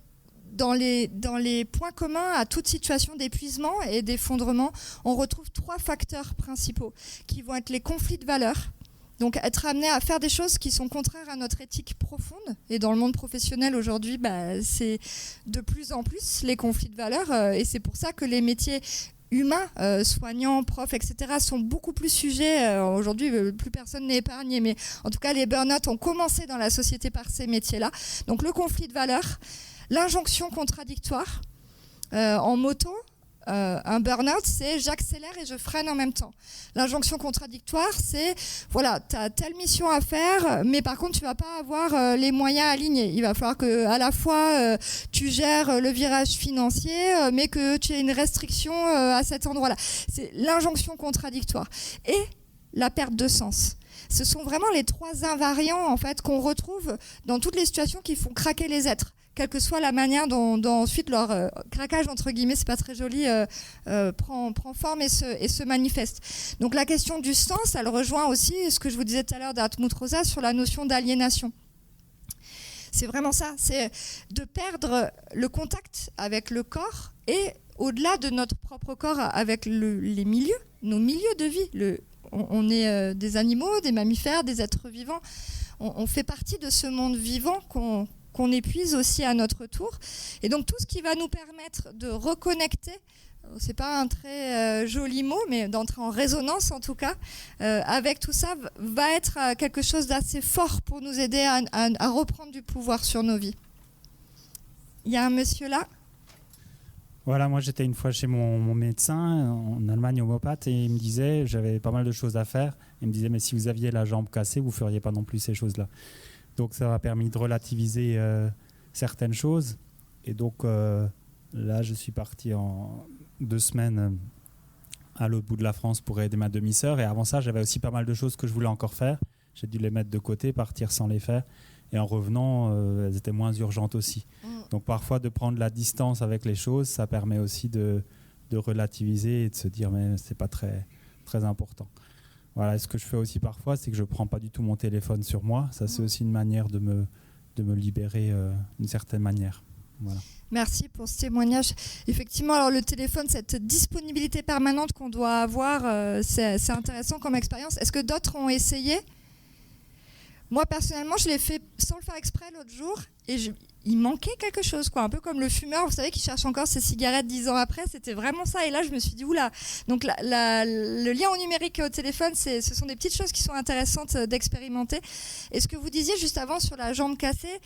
dans les points communs à toute situation d'épuisement et d'effondrement, on retrouve 3 facteurs principaux qui vont être les conflits de valeurs. Donc être amené à faire des choses qui sont contraires à notre éthique profonde. Et dans le monde professionnel aujourd'hui, c'est de plus en plus les conflits de valeurs. Et c'est pour ça que les métiers humains, soignants, profs, etc., sont beaucoup plus sujets. Aujourd'hui, plus personne n'est épargné. Mais en tout cas, les burn-out ont commencé dans la société par ces métiers-là. Donc le conflit de valeurs, l'injonction contradictoire. En moto, un burn-out, c'est j'accélère et je freine en même temps. L'injonction contradictoire, c'est voilà, tu as telle mission à faire, mais par contre, tu vas pas avoir les moyens alignés. Il va falloir que à la fois tu gères le virage financier, mais que tu aies une restriction à cet endroit-là. C'est l'injonction contradictoire. Et la perte de sens. Ce sont vraiment les 3 invariants en fait, qu'on retrouve dans toutes les situations qui font craquer les êtres. Quelle que soit la manière dont ensuite leur craquage, entre guillemets, c'est pas très joli, prend forme et se manifeste. Donc la question du sens, elle rejoint aussi ce que je vous disais tout à l'heure d'Hartmut Rosa sur la notion d'aliénation. C'est vraiment ça, c'est de perdre le contact avec le corps et au-delà de notre propre corps avec les milieux, nos milieux de vie. On est des animaux, des mammifères, des êtres vivants. On fait partie de ce monde vivant qu'on épuise aussi à notre tour. Et donc tout ce qui va nous permettre de reconnecter c'est pas un très joli mot, mais d'entrer en résonance en tout cas, avec tout ça, va être quelque chose d'assez fort pour nous aider à reprendre du pouvoir sur nos vies. Il y a un monsieur là. Voilà, moi j'étais une fois chez mon médecin en Allemagne, homopathe, et il me disait, j'avais pas mal de choses à faire, il me disait, mais si vous aviez la jambe cassée, vous feriez pas non plus ces choses-là. Donc ça m'a permis de relativiser certaines choses, et donc là je suis parti en 2 semaines à l'autre bout de la France pour aider ma demi-sœur, et avant ça j'avais aussi pas mal de choses que je voulais encore faire, j'ai dû les mettre de côté, partir sans les faire, et en revenant elles étaient moins urgentes aussi. Donc parfois de prendre la distance avec les choses, ça permet aussi de relativiser et de se dire mais c'est pas très, très important. Voilà, et ce que je fais aussi parfois, c'est que je prends pas du tout mon téléphone sur moi. Ça c'est aussi une manière de me libérer d'une certaine manière. Voilà. Merci pour ce témoignage. Effectivement, alors le téléphone, cette disponibilité permanente qu'on doit avoir, c'est intéressant comme expérience. Est-ce que d'autres ont essayé ? Moi, personnellement, je l'ai fait sans le faire exprès l'autre jour et il manquait quelque chose, quoi. Un peu comme le fumeur, vous savez, qui cherche encore ses cigarettes 10 ans après. C'était vraiment ça. Et là, je me suis dit, oula. Donc, le lien au numérique et au téléphone, ce sont des petites choses qui sont intéressantes d'expérimenter. Et ce que vous disiez juste avant sur la jambe cassée,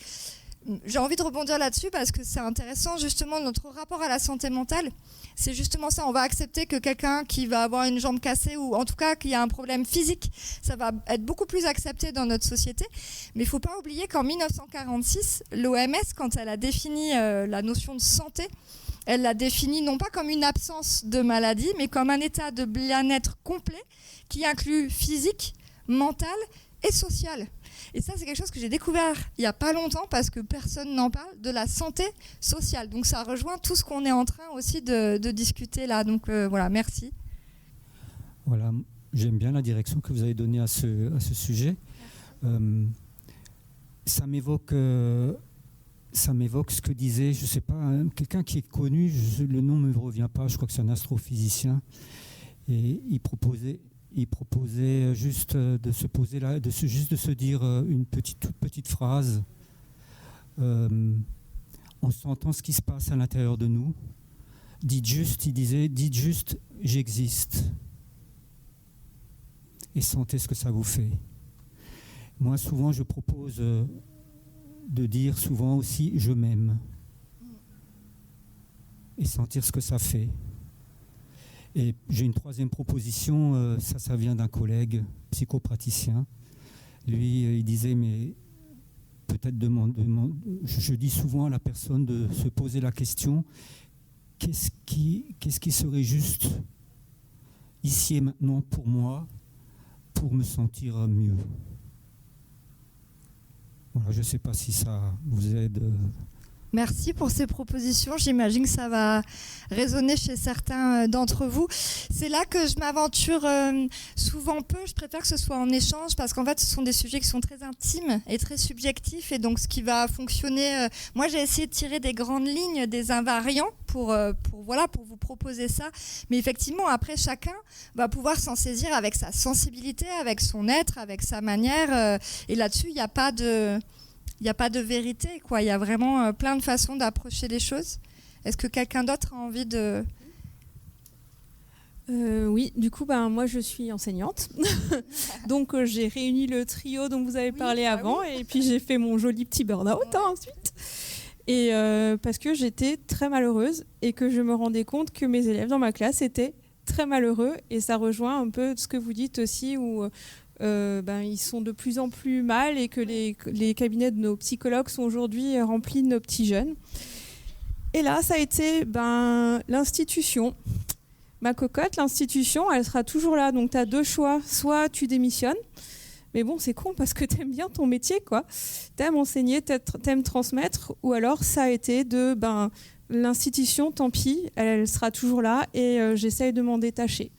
j'ai envie de rebondir là-dessus parce que c'est intéressant, justement, notre rapport à la santé mentale. C'est justement ça, on va accepter que quelqu'un qui va avoir une jambe cassée ou en tout cas qu'il y a un problème physique, ça va être beaucoup plus accepté dans notre société. Mais il ne faut pas oublier qu'en 1946, l'OMS, quand elle a défini la notion de santé, elle l'a définie non pas comme une absence de maladie, mais comme un état de bien-être complet qui inclut physique, mental et social. Et ça, c'est quelque chose que j'ai découvert il n'y a pas longtemps parce que personne n'en parle, de la santé sociale. Donc ça rejoint tout ce qu'on est en train aussi de discuter là. Donc voilà, merci. Voilà, j'aime bien la direction que vous avez donnée à ce sujet. Ça m'évoque ce que disait, je ne sais pas, quelqu'un qui est connu, le nom ne me revient pas, je crois que c'est un astrophysicien, et il proposait juste de se poser là, de se dire une toute petite phrase en sentant ce qui se passe à l'intérieur de nous. Il disait, dites juste, j'existe. Et sentez ce que ça vous fait. Moi, souvent, je propose de dire souvent aussi, je m'aime. Et sentir ce que ça fait. Et j'ai une troisième proposition, ça vient d'un collègue psychopraticien. Lui, il disait, mais peut-être je dis souvent à la personne de se poser la question, qu'est-ce qui serait juste ici et maintenant pour moi, pour me sentir mieux. Voilà, je ne sais pas si ça vous aide. Merci pour ces propositions. J'imagine que ça va résonner chez certains d'entre vous. C'est là que je m'aventure souvent peu. Je préfère que ce soit en échange parce qu'en fait, ce sont des sujets qui sont très intimes et très subjectifs. Et donc, ce qui va fonctionner... moi, j'ai essayé de tirer des grandes lignes, des invariants pour vous proposer ça. Mais effectivement, après, chacun va pouvoir s'en saisir avec sa sensibilité, avec son être, avec sa manière. Et là-dessus, il n'y a pas de... Il n'y a pas de vérité, quoi. Il y a vraiment plein de façons d'approcher les choses. Est-ce que quelqu'un d'autre a envie de... Oui, du coup, moi je suis enseignante. Donc j'ai réuni le trio dont vous avez parlé avant et puis j'ai fait mon joli petit burn-out ensuite. Et parce que j'étais très malheureuse et que je me rendais compte que mes élèves dans ma classe étaient très malheureux. Et ça rejoint un peu ce que vous dites aussi où... ils sont de plus en plus mal et que les cabinets de nos psychologues sont aujourd'hui remplis de nos petits jeunes. Et là, ça a été l'institution. Ma cocotte, l'institution, elle sera toujours là. Donc, tu as 2 choix. Soit tu démissionnes, mais bon, c'est con parce que tu aimes bien ton métier, quoi. Tu aimes enseigner, tu aimes transmettre. Ou alors, ça a été l'institution, tant pis, elle sera toujours là et j'essaye de m'en détacher.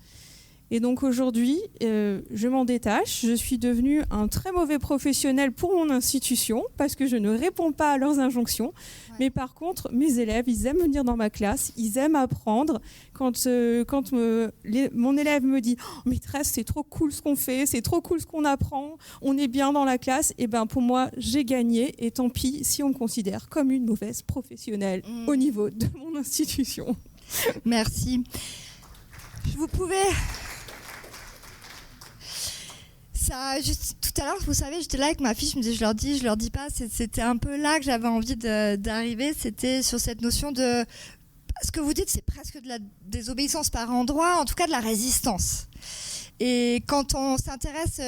Et donc aujourd'hui, je m'en détache. Je suis devenue un très mauvais professionnel pour mon institution parce que je ne réponds pas à leurs injonctions. Ouais. Mais par contre, mes élèves, ils aiment venir dans ma classe, ils aiment apprendre. Quand mon élève me dit « Maîtresse, c'est trop cool ce qu'on fait, c'est trop cool ce qu'on apprend, on est bien dans la classe », et pour moi, j'ai gagné. Et tant pis si on me considère comme une mauvaise professionnelle au niveau de mon institution. Merci. Vous pouvez... Ça, juste, tout à l'heure, vous savez, j'étais là avec ma fille, je leur dis pas, c'était un peu là que j'avais envie d'arriver, c'était sur cette notion de... Ce que vous dites, c'est presque de la désobéissance par endroit, en tout cas de la résistance. Et quand on s'intéresse,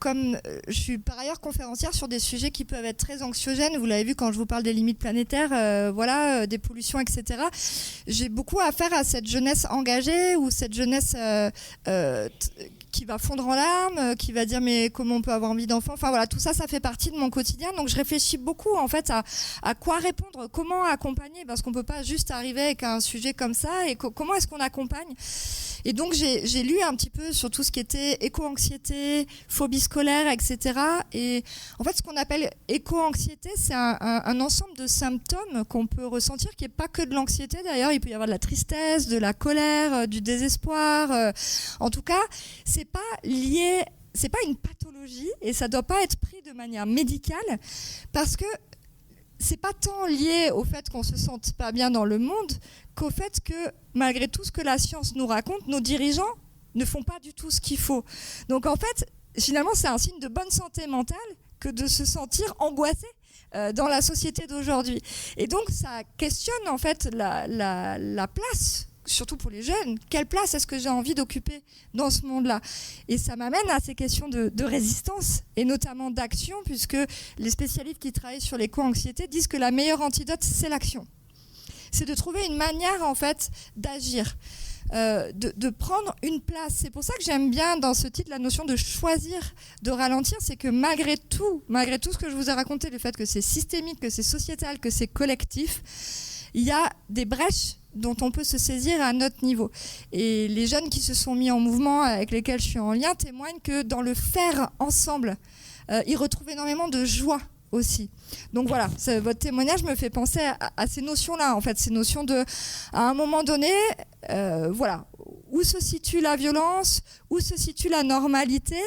comme je suis par ailleurs conférencière sur des sujets qui peuvent être très anxiogènes, vous l'avez vu quand je vous parle des limites planétaires, des pollutions, etc. J'ai beaucoup affaire à cette jeunesse engagée ou cette jeunesse qui va fondre en larmes, qui va dire mais comment on peut avoir envie d'enfant. Enfin voilà, tout ça, ça fait partie de mon quotidien. Donc je réfléchis beaucoup en fait à quoi répondre, comment accompagner, parce qu'on peut pas juste arriver avec un sujet comme ça. Et comment est-ce qu'on accompagne ? Et donc j'ai lu un petit peu sur tout ce qui était éco-anxiété, phobie scolaire, etc. Et en fait, ce qu'on appelle éco-anxiété, c'est un ensemble de symptômes qu'on peut ressentir, qui n'est pas que de l'anxiété d'ailleurs. Il peut y avoir de la tristesse, de la colère, du désespoir. En tout cas, c'est pas lié, c'est pas une pathologie et ça doit pas être pris de manière médicale, parce que c'est pas tant lié au fait qu'on se sente pas bien dans le monde qu'au fait que, malgré tout ce que la science nous raconte, nos dirigeants ne font pas du tout ce qu'il faut. Donc en fait, finalement, c'est un signe de bonne santé mentale que de se sentir angoissé dans la société d'aujourd'hui. Et donc ça questionne en fait la place, surtout pour les jeunes, quelle place est-ce que j'ai envie d'occuper dans ce monde-là ? Et ça m'amène à ces questions de résistance et notamment d'action, puisque les spécialistes qui travaillent sur l'éco-anxiété disent que la meilleure antidote, c'est l'action. C'est de trouver une manière en fait d'agir, de prendre une place. C'est pour ça que j'aime bien dans ce titre la notion de choisir, de ralentir, c'est que malgré tout ce que je vous ai raconté, le fait que c'est systémique, que c'est sociétal, que c'est collectif, il y a des brèches dont on peut se saisir à notre niveau. Et les jeunes qui se sont mis en mouvement, avec lesquels je suis en lien, témoignent que dans le faire ensemble, ils retrouvent énormément de joie aussi. Donc voilà, votre témoignage me fait penser à ces notions-là, en fait, ces notions de, à un moment donné, voilà, où se situe la violence, où se situe la normalité,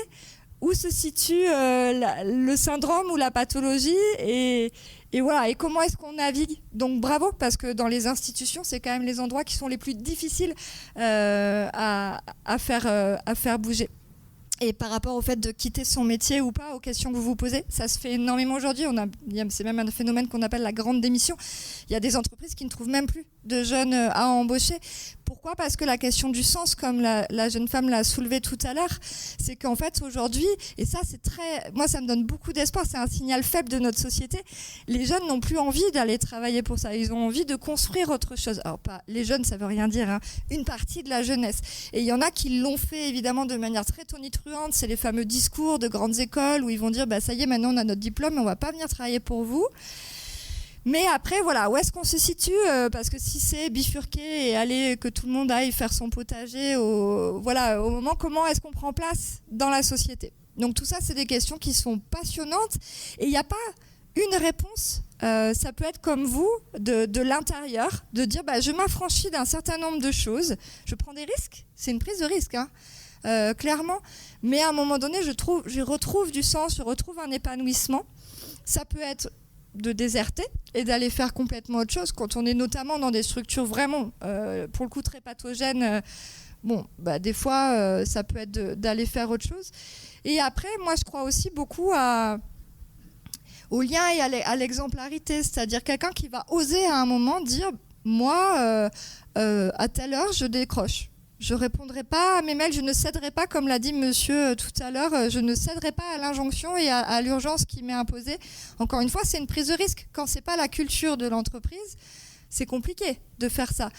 où se situe le syndrome ou la pathologie, et voilà, et comment est-ce qu'on navigue ? Donc bravo, parce que dans les institutions, c'est quand même les endroits qui sont les plus difficiles à faire bouger. Et par rapport au fait de quitter son métier ou pas, aux questions que vous vous posez, ça se fait énormément aujourd'hui. C'est même un phénomène qu'on appelle la grande démission. Il y a des entreprises qui ne trouvent même plus de jeunes à embaucher. Pourquoi ? Parce que la question du sens, comme la jeune femme l'a soulevé tout à l'heure, c'est qu'en fait aujourd'hui, et ça c'est moi ça me donne beaucoup d'espoir, c'est un signal faible de notre société, les jeunes n'ont plus envie d'aller travailler pour ça, ils ont envie de construire autre chose. Alors pas les jeunes, ça veut rien dire, hein, une partie de la jeunesse. Et il y en a qui l'ont fait évidemment de manière très tonitruante, c'est les fameux discours de grandes écoles où ils vont dire bah, ça y est, maintenant on a notre diplôme, on va pas venir travailler pour vous. Mais après, voilà, où est-ce qu'on se situe ? Parce que si c'est bifurquer et aller, que tout le monde aille faire son potager, au moment, comment est-ce qu'on prend place dans la société ? Donc tout ça, c'est des questions qui sont passionnantes et il n'y a pas une réponse. Ça peut être comme vous, de l'intérieur, de dire bah, je m'affranchis d'un certain nombre de choses, je prends des risques, c'est une prise de risque, hein, clairement, mais à un moment donné, je retrouve du sens, je retrouve un épanouissement. Ça peut être de déserter et d'aller faire complètement autre chose quand on est notamment dans des structures vraiment pour le coup très pathogènes. Des fois ça peut être d'aller faire autre chose. Et après, moi je crois aussi beaucoup au lien et à l'exemplarité, c'est-à-dire quelqu'un qui va oser à un moment dire moi à telle heure je décroche. Je ne répondrai pas à mes mails, je ne céderai pas, comme l'a dit monsieur tout à l'heure, je ne céderai pas à l'injonction et à l'urgence qui m'est imposée. Encore une fois, c'est une prise de risque. Quand ce n'est pas la culture de l'entreprise, c'est compliqué de faire ça.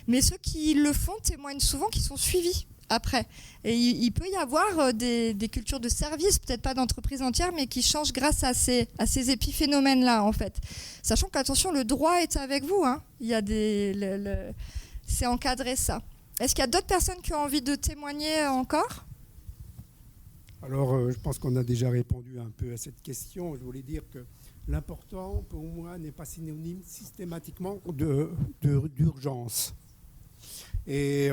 Mais ceux qui le font témoignent souvent qu'ils sont suivis après. Et il peut y avoir des cultures de service, peut-être pas d'entreprise entière, mais qui changent grâce à ces épiphénomènes-là, en fait. Sachant qu'attention, le droit est avec vous. Hein. Il y a c'est encadré ça. Est-ce qu'il y a d'autres personnes qui ont envie de témoigner encore ? Alors, je pense qu'on a déjà répondu un peu à cette question. Je voulais dire que l'important, pour moi, n'est pas synonyme systématiquement d'urgence. Et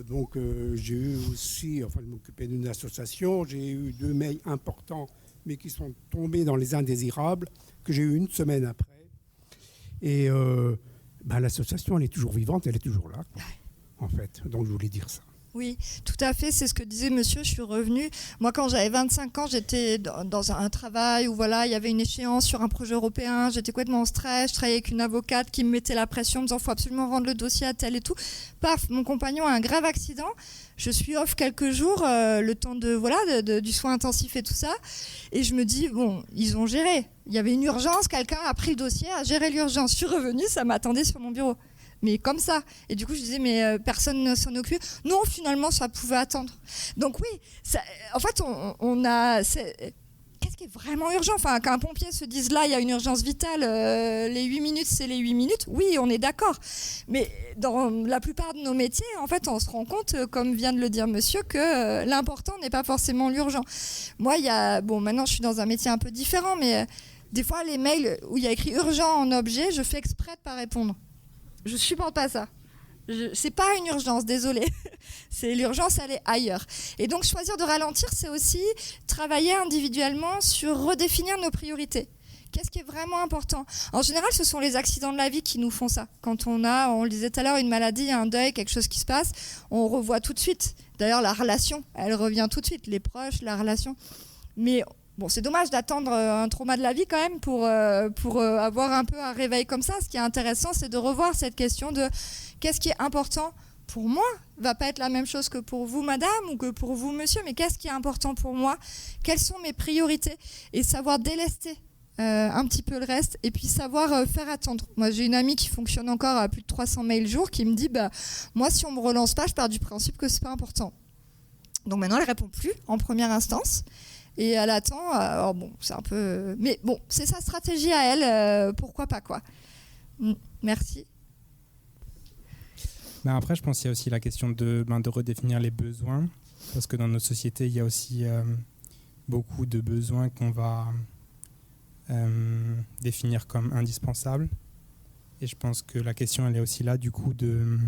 donc, j'ai eu aussi, je m'occupais d'une association, j'ai eu 2 mails importants, mais qui sont tombés dans les indésirables, que j'ai eu une semaine après. Et l'association, elle est toujours vivante, elle est toujours là, quoi, en fait. Donc je voulais dire ça. Oui, tout à fait, c'est ce que disait monsieur, je suis revenue. Moi, quand j'avais 25 ans, j'étais dans un travail où voilà, il y avait une échéance sur un projet européen, j'étais complètement en stress, je travaillais avec une avocate qui me mettait la pression en me disant faut absolument rendre le dossier à tel et tout. Paf, mon compagnon a un grave accident, je suis off quelques jours, le temps du soin intensif et tout ça, et je me dis, bon, ils ont géré. Il y avait une urgence, quelqu'un a pris le dossier, a géré l'urgence. Je suis revenue, ça m'attendait sur mon bureau. Mais comme ça. Et du coup, je disais, mais personne ne s'en occupe. Non, finalement, ça pouvait attendre. Donc oui, en fait, on a... Qu'est-ce qui est vraiment urgent ? Enfin, qu'un pompier se dise, là, il y a une urgence vitale, les 8 minutes, c'est les 8 minutes. Oui, on est d'accord. Mais dans la plupart de nos métiers, en fait, on se rend compte, comme vient de le dire monsieur, que l'important n'est pas forcément l'urgent. Moi, maintenant, je suis dans un métier un peu différent, mais des fois, les mails où il y a écrit urgent en objet, je fais exprès de ne pas répondre. Je supporte pas ça. C'est pas une urgence, désolée. C'est l'urgence, elle est ailleurs. Et donc choisir de ralentir, c'est aussi travailler individuellement sur redéfinir nos priorités. Qu'est-ce qui est vraiment important ? En général, ce sont les accidents de la vie qui nous font ça. Quand on le disait tout à l'heure, une maladie, un deuil, quelque chose qui se passe, on revoit tout de suite. D'ailleurs, la relation, elle revient tout de suite. Les proches, la relation. Mais bon, c'est dommage d'attendre un trauma de la vie quand même pour avoir un peu un réveil comme ça. Ce qui est intéressant, c'est de revoir cette question de qu'est-ce qui est important pour moi ? Va pas être la même chose que pour vous, madame, ou que pour vous, monsieur, mais qu'est-ce qui est important pour moi ? Quelles sont mes priorités ? Et savoir délester un petit peu le reste, et puis savoir faire attendre. Moi, j'ai une amie qui fonctionne encore à plus de 300 mails jour, qui me dit, moi, si on me relance pas, je pars du principe que c'est pas important. Donc maintenant, elle répond plus en première instance. Et elle attend, alors bon, c'est un peu... Mais bon, c'est sa stratégie à elle, pourquoi pas, quoi. Merci. Après, je pense qu'il y a aussi la question de redéfinir les besoins, parce que dans nos sociétés, il y a aussi beaucoup de besoins qu'on va définir comme indispensables. Et je pense que la question, elle est aussi là, du coup, de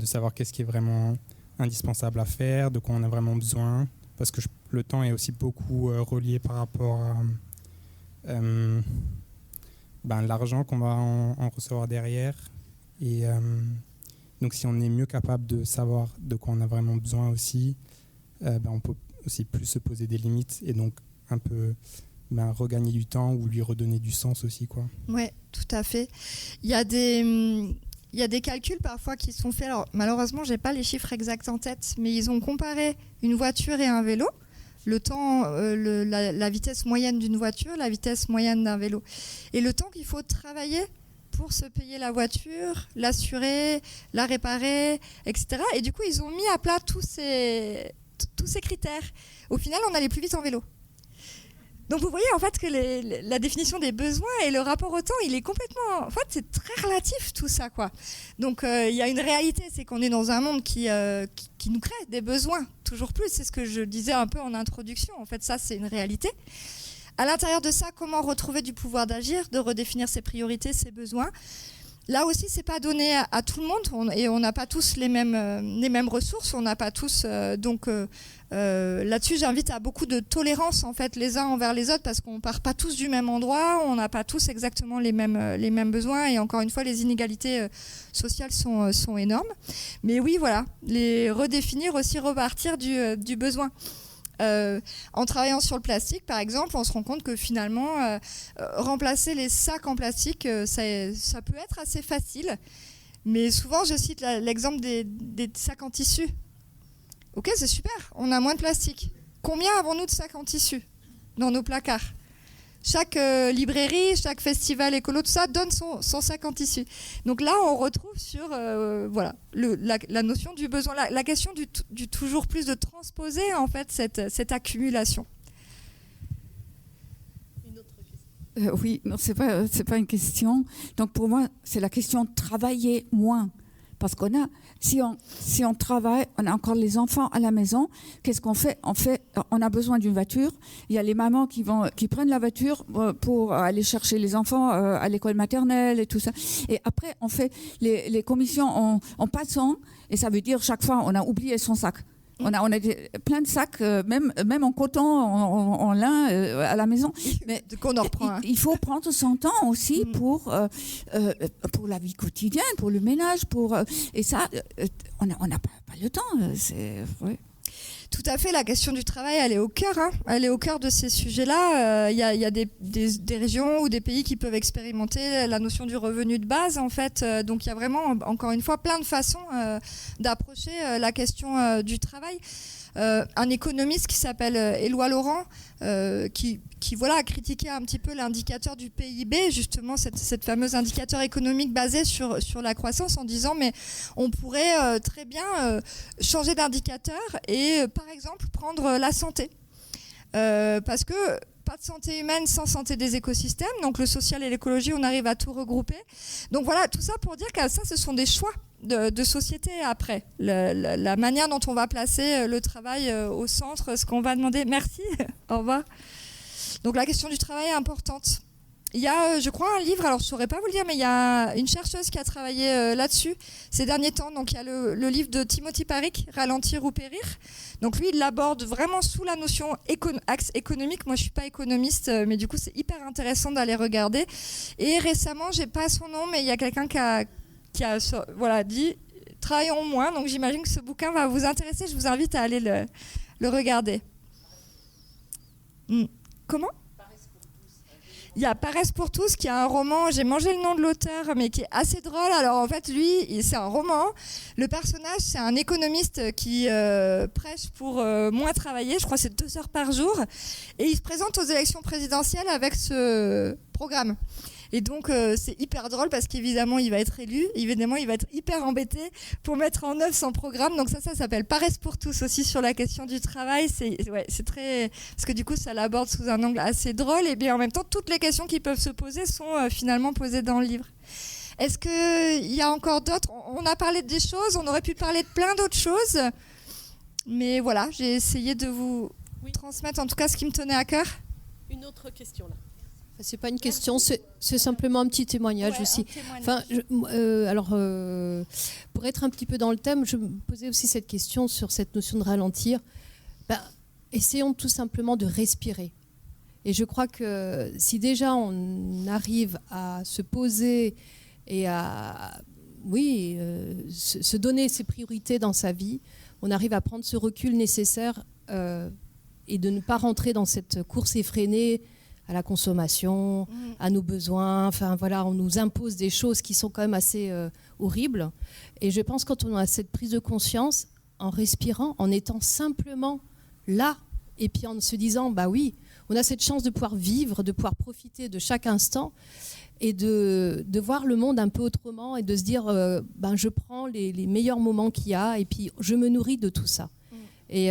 savoir qu'est-ce qui est vraiment indispensable à faire, de quoi on a vraiment besoin, parce que le temps est aussi beaucoup relié par rapport à l'argent qu'on va en recevoir derrière. Et donc si on est mieux capable de savoir de quoi on a vraiment besoin aussi, on peut aussi plus se poser des limites et donc un peu regagner du temps ou lui redonner du sens aussi, quoi. Ouais, tout à fait. Il y a des calculs parfois qui sont faits. Alors, malheureusement, je n'ai pas les chiffres exacts en tête, mais ils ont comparé une voiture et un vélo, le temps, la vitesse moyenne d'une voiture, la vitesse moyenne d'un vélo, et le temps qu'il faut travailler pour se payer la voiture, l'assurer, la réparer, etc. Et du coup, ils ont mis à plat tous ces critères. Au final, on allait plus vite en vélo. Donc vous voyez en fait que la définition des besoins et le rapport au temps, il est complètement... En fait, c'est très relatif tout ça, quoi. Donc il y a une réalité, c'est qu'on est dans un monde qui nous crée des besoins, toujours plus. C'est ce que je disais un peu en introduction. En fait, ça, c'est une réalité. À l'intérieur de ça, comment retrouver du pouvoir d'agir, de redéfinir ses priorités, ses besoins ? Là aussi, c'est pas donné à tout le monde et on n'a pas tous les mêmes ressources, on n'a pas tous là-dessus, j'invite à beaucoup de tolérance en fait les uns envers les autres parce qu'on part pas tous du même endroit, on n'a pas tous exactement les mêmes besoins et encore une fois, les inégalités sociales sont énormes. Mais oui, voilà, les redéfinir aussi, repartir du besoin. En travaillant sur le plastique, par exemple, on se rend compte que finalement, remplacer les sacs en plastique, ça peut être assez facile. Mais souvent, je cite l'exemple des sacs en tissu. Ok, c'est super, on a moins de plastique. Combien avons-nous de sacs en tissu dans nos placards ? Chaque librairie, chaque festival écolo, tout ça donne son sac en tissu. Donc là, on retrouve sur la notion du besoin, la question du toujours plus, de transposer en fait cette accumulation. Une autre question. Oui, non, c'est pas une question. Donc pour moi, c'est la question de travailler moins. Parce si on travaille, on a encore les enfants à la maison, qu'est-ce qu'on fait ? On a besoin d'une voiture. Il y a les mamans qui prennent la voiture pour aller chercher les enfants à l'école maternelle et tout ça. Et après, on fait les commissions en passant, et ça veut dire chaque fois, on a oublié son sac. On a plein de sacs, même en coton, en lin à la maison. Mais qu'on en reprend. Il faut prendre son temps aussi pour la vie quotidienne, pour le ménage, et ça, on n'a pas le temps. Ouais. Tout à fait, la question du travail, elle est au cœur. Elle est au cœur de ces sujets-là. Il y a des régions ou des pays qui peuvent expérimenter la notion du revenu de base, en fait. Donc il y a vraiment, encore une fois, plein de façons d'approcher la question du travail. Un économiste qui s'appelle Éloi Laurent, qui a critiqué un petit peu l'indicateur du PIB, justement cette fameuse indicateur économique basé sur la croissance, en disant mais on pourrait très bien changer d'indicateur et par exemple prendre la santé. Parce que pas de santé humaine sans santé des écosystèmes, donc le social et l'écologie, on arrive à tout regrouper. Donc voilà, tout ça pour dire que ça, ce sont des choix de société après. La manière dont on va placer le travail au centre, ce qu'on va demander. Merci, au revoir. Donc la question du travail est importante. Il y a, je crois, un livre, alors je ne saurais pas vous le dire, mais il y a une chercheuse qui a travaillé là-dessus ces derniers temps. Donc il y a le livre de Timothy Parrick, Ralentir ou périr. Donc lui, il l'aborde vraiment sous la notion axe économique. Moi, je ne suis pas économiste, mais du coup, c'est hyper intéressant d'aller regarder. Et récemment, je n'ai pas son nom, mais il y a quelqu'un qui a dit « Travaillons moins ». Donc j'imagine que ce bouquin va vous intéresser. Je vous invite à aller le regarder. Comment ? Il y a Paresse pour tous, qui est un roman, j'ai mangé le nom de l'auteur, mais qui est assez drôle. Alors en fait, lui, c'est un roman. Le personnage, c'est un économiste qui prêche pour moins travailler. Je crois que c'est 2 heures par jour. Et il se présente aux élections présidentielles avec ce programme. Et donc, c'est hyper drôle parce qu'évidemment, il va être élu. Évidemment, il va être hyper embêté pour mettre en œuvre son programme. Donc ça s'appelle Paresse pour tous aussi sur la question du travail. C'est très... Parce que du coup, ça l'aborde sous un angle assez drôle. Et bien en même temps, toutes les questions qui peuvent se poser sont finalement posées dans le livre. Est-ce qu'il y a encore d'autres ? On a parlé des choses, on aurait pu parler de plein d'autres choses. Mais voilà, j'ai essayé de vous transmettre en tout cas ce qui me tenait à cœur. Une autre question là. C'est pas une question, c'est simplement un petit témoignage aussi. Enfin, pour être un petit peu dans le thème, je me posais aussi cette question sur cette notion de ralentir. Essayons tout simplement de respirer. Et je crois que si déjà on arrive à se poser et à se donner ses priorités dans sa vie, on arrive à prendre ce recul nécessaire et de ne pas rentrer dans cette course effrénée à la consommation, à nos besoins. Enfin voilà, on nous impose des choses qui sont quand même assez horribles. Et je pense que quand on a cette prise de conscience, en respirant, en étant simplement là, et puis en se disant, bah oui, on a cette chance de pouvoir vivre, de pouvoir profiter de chaque instant et de voir le monde un peu autrement et de se dire, je prends les meilleurs moments qu'il y a et puis je me nourris de tout ça. Et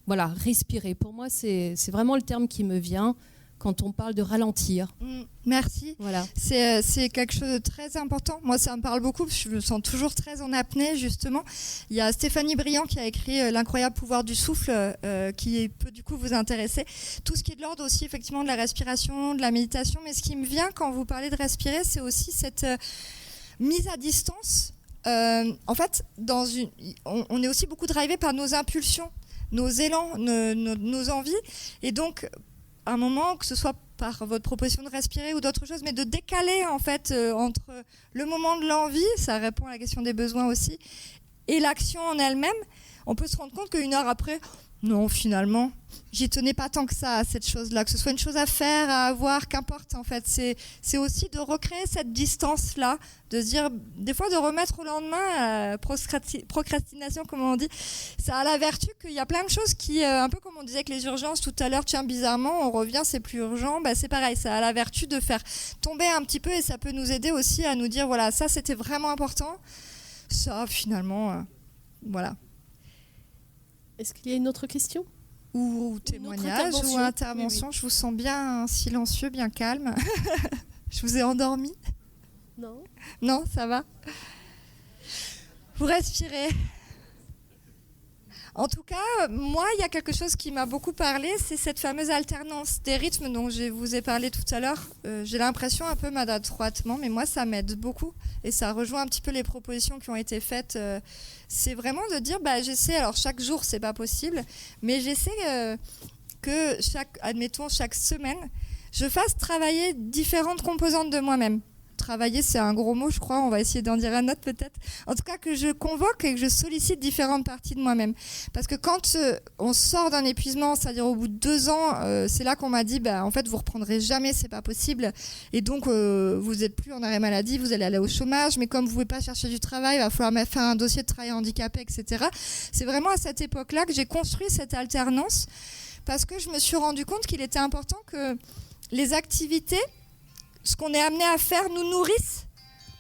voilà, respirer. Pour moi, c'est vraiment le terme qui me vient quand on parle de ralentir. Merci. Voilà. C'est quelque chose de très important. Moi, ça me parle beaucoup, parce que je me sens toujours très en apnée, justement. Il y a Stéphanie Briand qui a écrit L'incroyable pouvoir du souffle, qui peut du coup vous intéresser. Tout ce qui est de l'ordre aussi, effectivement, de la respiration, de la méditation. Mais ce qui me vient quand vous parlez de respirer, c'est aussi cette mise à distance. En fait, on est aussi beaucoup drivé par nos impulsions, nos élans, nos envies. Et donc, à un moment, que ce soit par votre proposition de respirer ou d'autres choses, mais de décaler en fait entre le moment de l'envie, ça répond à la question des besoins aussi, et l'action en elle-même, on peut se rendre compte qu'une heure après, non, finalement, j'y tenais pas tant que ça à cette chose-là, que ce soit une chose à faire, à avoir, qu'importe en fait. C'est aussi de recréer cette distance-là, de se dire, des fois de remettre au lendemain, procrastination comme on dit, ça a la vertu qu'il y a plein de choses qui, un peu comme on disait avec les urgences tout à l'heure, tiens bizarrement, on revient, c'est plus urgent, c'est pareil, ça a la vertu de faire tomber un petit peu et ça peut nous aider aussi à nous dire, voilà, ça c'était vraiment important, ça finalement, voilà. Est-ce qu'il y a une autre question ? Ou témoignage, ou intervention. Oui. Je vous sens bien silencieux, bien calme. Je vous ai endormi ? Non. Non, ça va ? Vous respirez. En tout cas, moi, il y a quelque chose qui m'a beaucoup parlé, c'est cette fameuse alternance des rythmes dont je vous ai parlé tout à l'heure. J'ai l'impression un peu maladroitement, mais moi, ça m'aide beaucoup. Et ça rejoint un petit peu les propositions qui ont été faites. C'est vraiment de dire, j'essaie, alors chaque jour, c'est pas possible, mais j'essaie que admettons, chaque semaine, je fasse travailler différentes composantes de moi-même. Travailler, c'est un gros mot, je crois. On va essayer d'en dire un autre peut-être. En tout cas, que je convoque et que je sollicite différentes parties de moi-même. Parce que quand on sort d'un épuisement, c'est-à-dire au bout de 2 ans, c'est là qu'on m'a dit, en fait, vous reprendrez jamais, c'est pas possible. Et donc, vous n'êtes plus en arrêt maladie, vous allez aller au chômage. Mais comme vous pouvez pas chercher du travail, il va falloir faire un dossier de travail handicapé, etc. C'est vraiment à cette époque-là que j'ai construit cette alternance. Parce que je me suis rendu compte qu'il était important que les activités, ce qu'on est amené à faire, nous nourrissent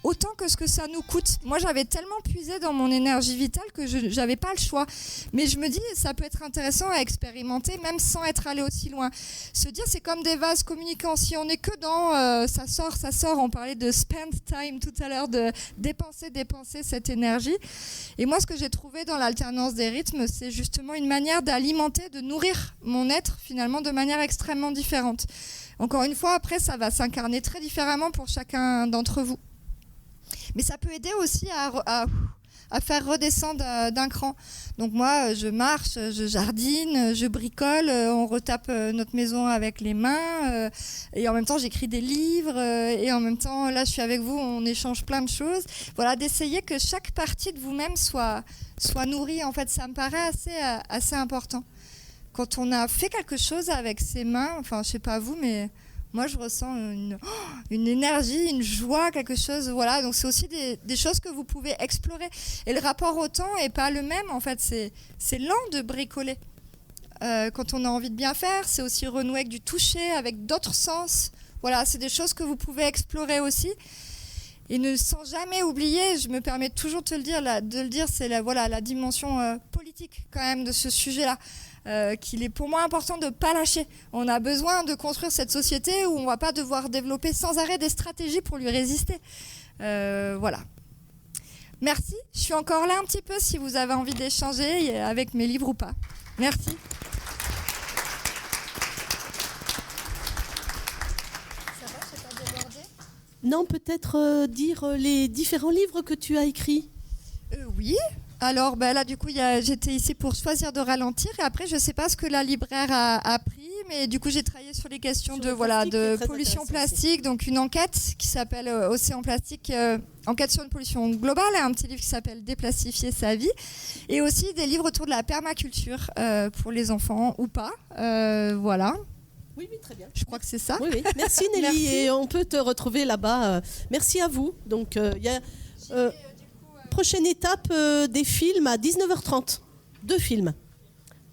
autant que ce que ça nous coûte. Moi, j'avais tellement puisé dans mon énergie vitale que je n'avais pas le choix. Mais je me dis, ça peut être intéressant à expérimenter, même sans être allé aussi loin. Se dire, c'est comme des vases communicants. Si on n'est que dans ça sort. On parlait de spend time tout à l'heure, de dépenser cette énergie. Et moi, ce que j'ai trouvé dans l'alternance des rythmes, c'est justement une manière d'alimenter, de nourrir mon être, finalement, de manière extrêmement différente. Encore une fois, après, ça va s'incarner très différemment pour chacun d'entre vous. Mais ça peut aider aussi à faire redescendre d'un cran. Donc moi, je marche, je jardine, je bricole, on retape notre maison avec les mains, et en même temps, j'écris des livres, et en même temps, là, je suis avec vous, on échange plein de choses. Voilà, d'essayer que chaque partie de vous-même soit nourrie. En fait, ça me paraît assez important. Quand on a fait quelque chose avec ses mains, enfin, je sais pas vous, mais moi, je ressens une énergie, une joie, quelque chose. Voilà, donc c'est aussi des choses que vous pouvez explorer. Et le rapport au temps n'est pas le même. En fait, c'est lent de bricoler. Quand on a envie de bien faire, c'est aussi renouer avec du toucher, avec d'autres sens. Voilà, c'est des choses que vous pouvez explorer aussi. Et ne sans jamais oublier, je me permets toujours de le dire, c'est la dimension politique quand même de ce sujet-là. Qu'il est pour moi important de ne pas lâcher. On a besoin de construire cette société où on ne va pas devoir développer sans arrêt des stratégies pour lui résister. Voilà. Merci. Je suis encore là un petit peu si vous avez envie d'échanger avec mes livres ou pas. Merci. Ça va, je n'ai pas débordé ? Non, peut-être dire les différents livres que tu as écrits. Oui. Alors là, du coup, j'étais ici pour choisir de ralentir. Et après, je ne sais pas ce que la libraire a pris, mais du coup, j'ai travaillé sur les questions de pollution plastique. Donc, une enquête qui s'appelle Océan Plastique, enquête sur une pollution globale, un petit livre qui s'appelle Déplastifier sa vie. Et aussi des livres autour de la permaculture pour les enfants ou pas. Voilà. Oui, très bien. Je crois que c'est ça. Oui. Merci Nelly. Merci. Et on peut te retrouver là-bas. Merci à vous. Donc, il y a... prochaine étape des films à 19h30. 2 films.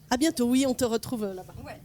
À bientôt. Oui, on te retrouve là-bas. Ouais.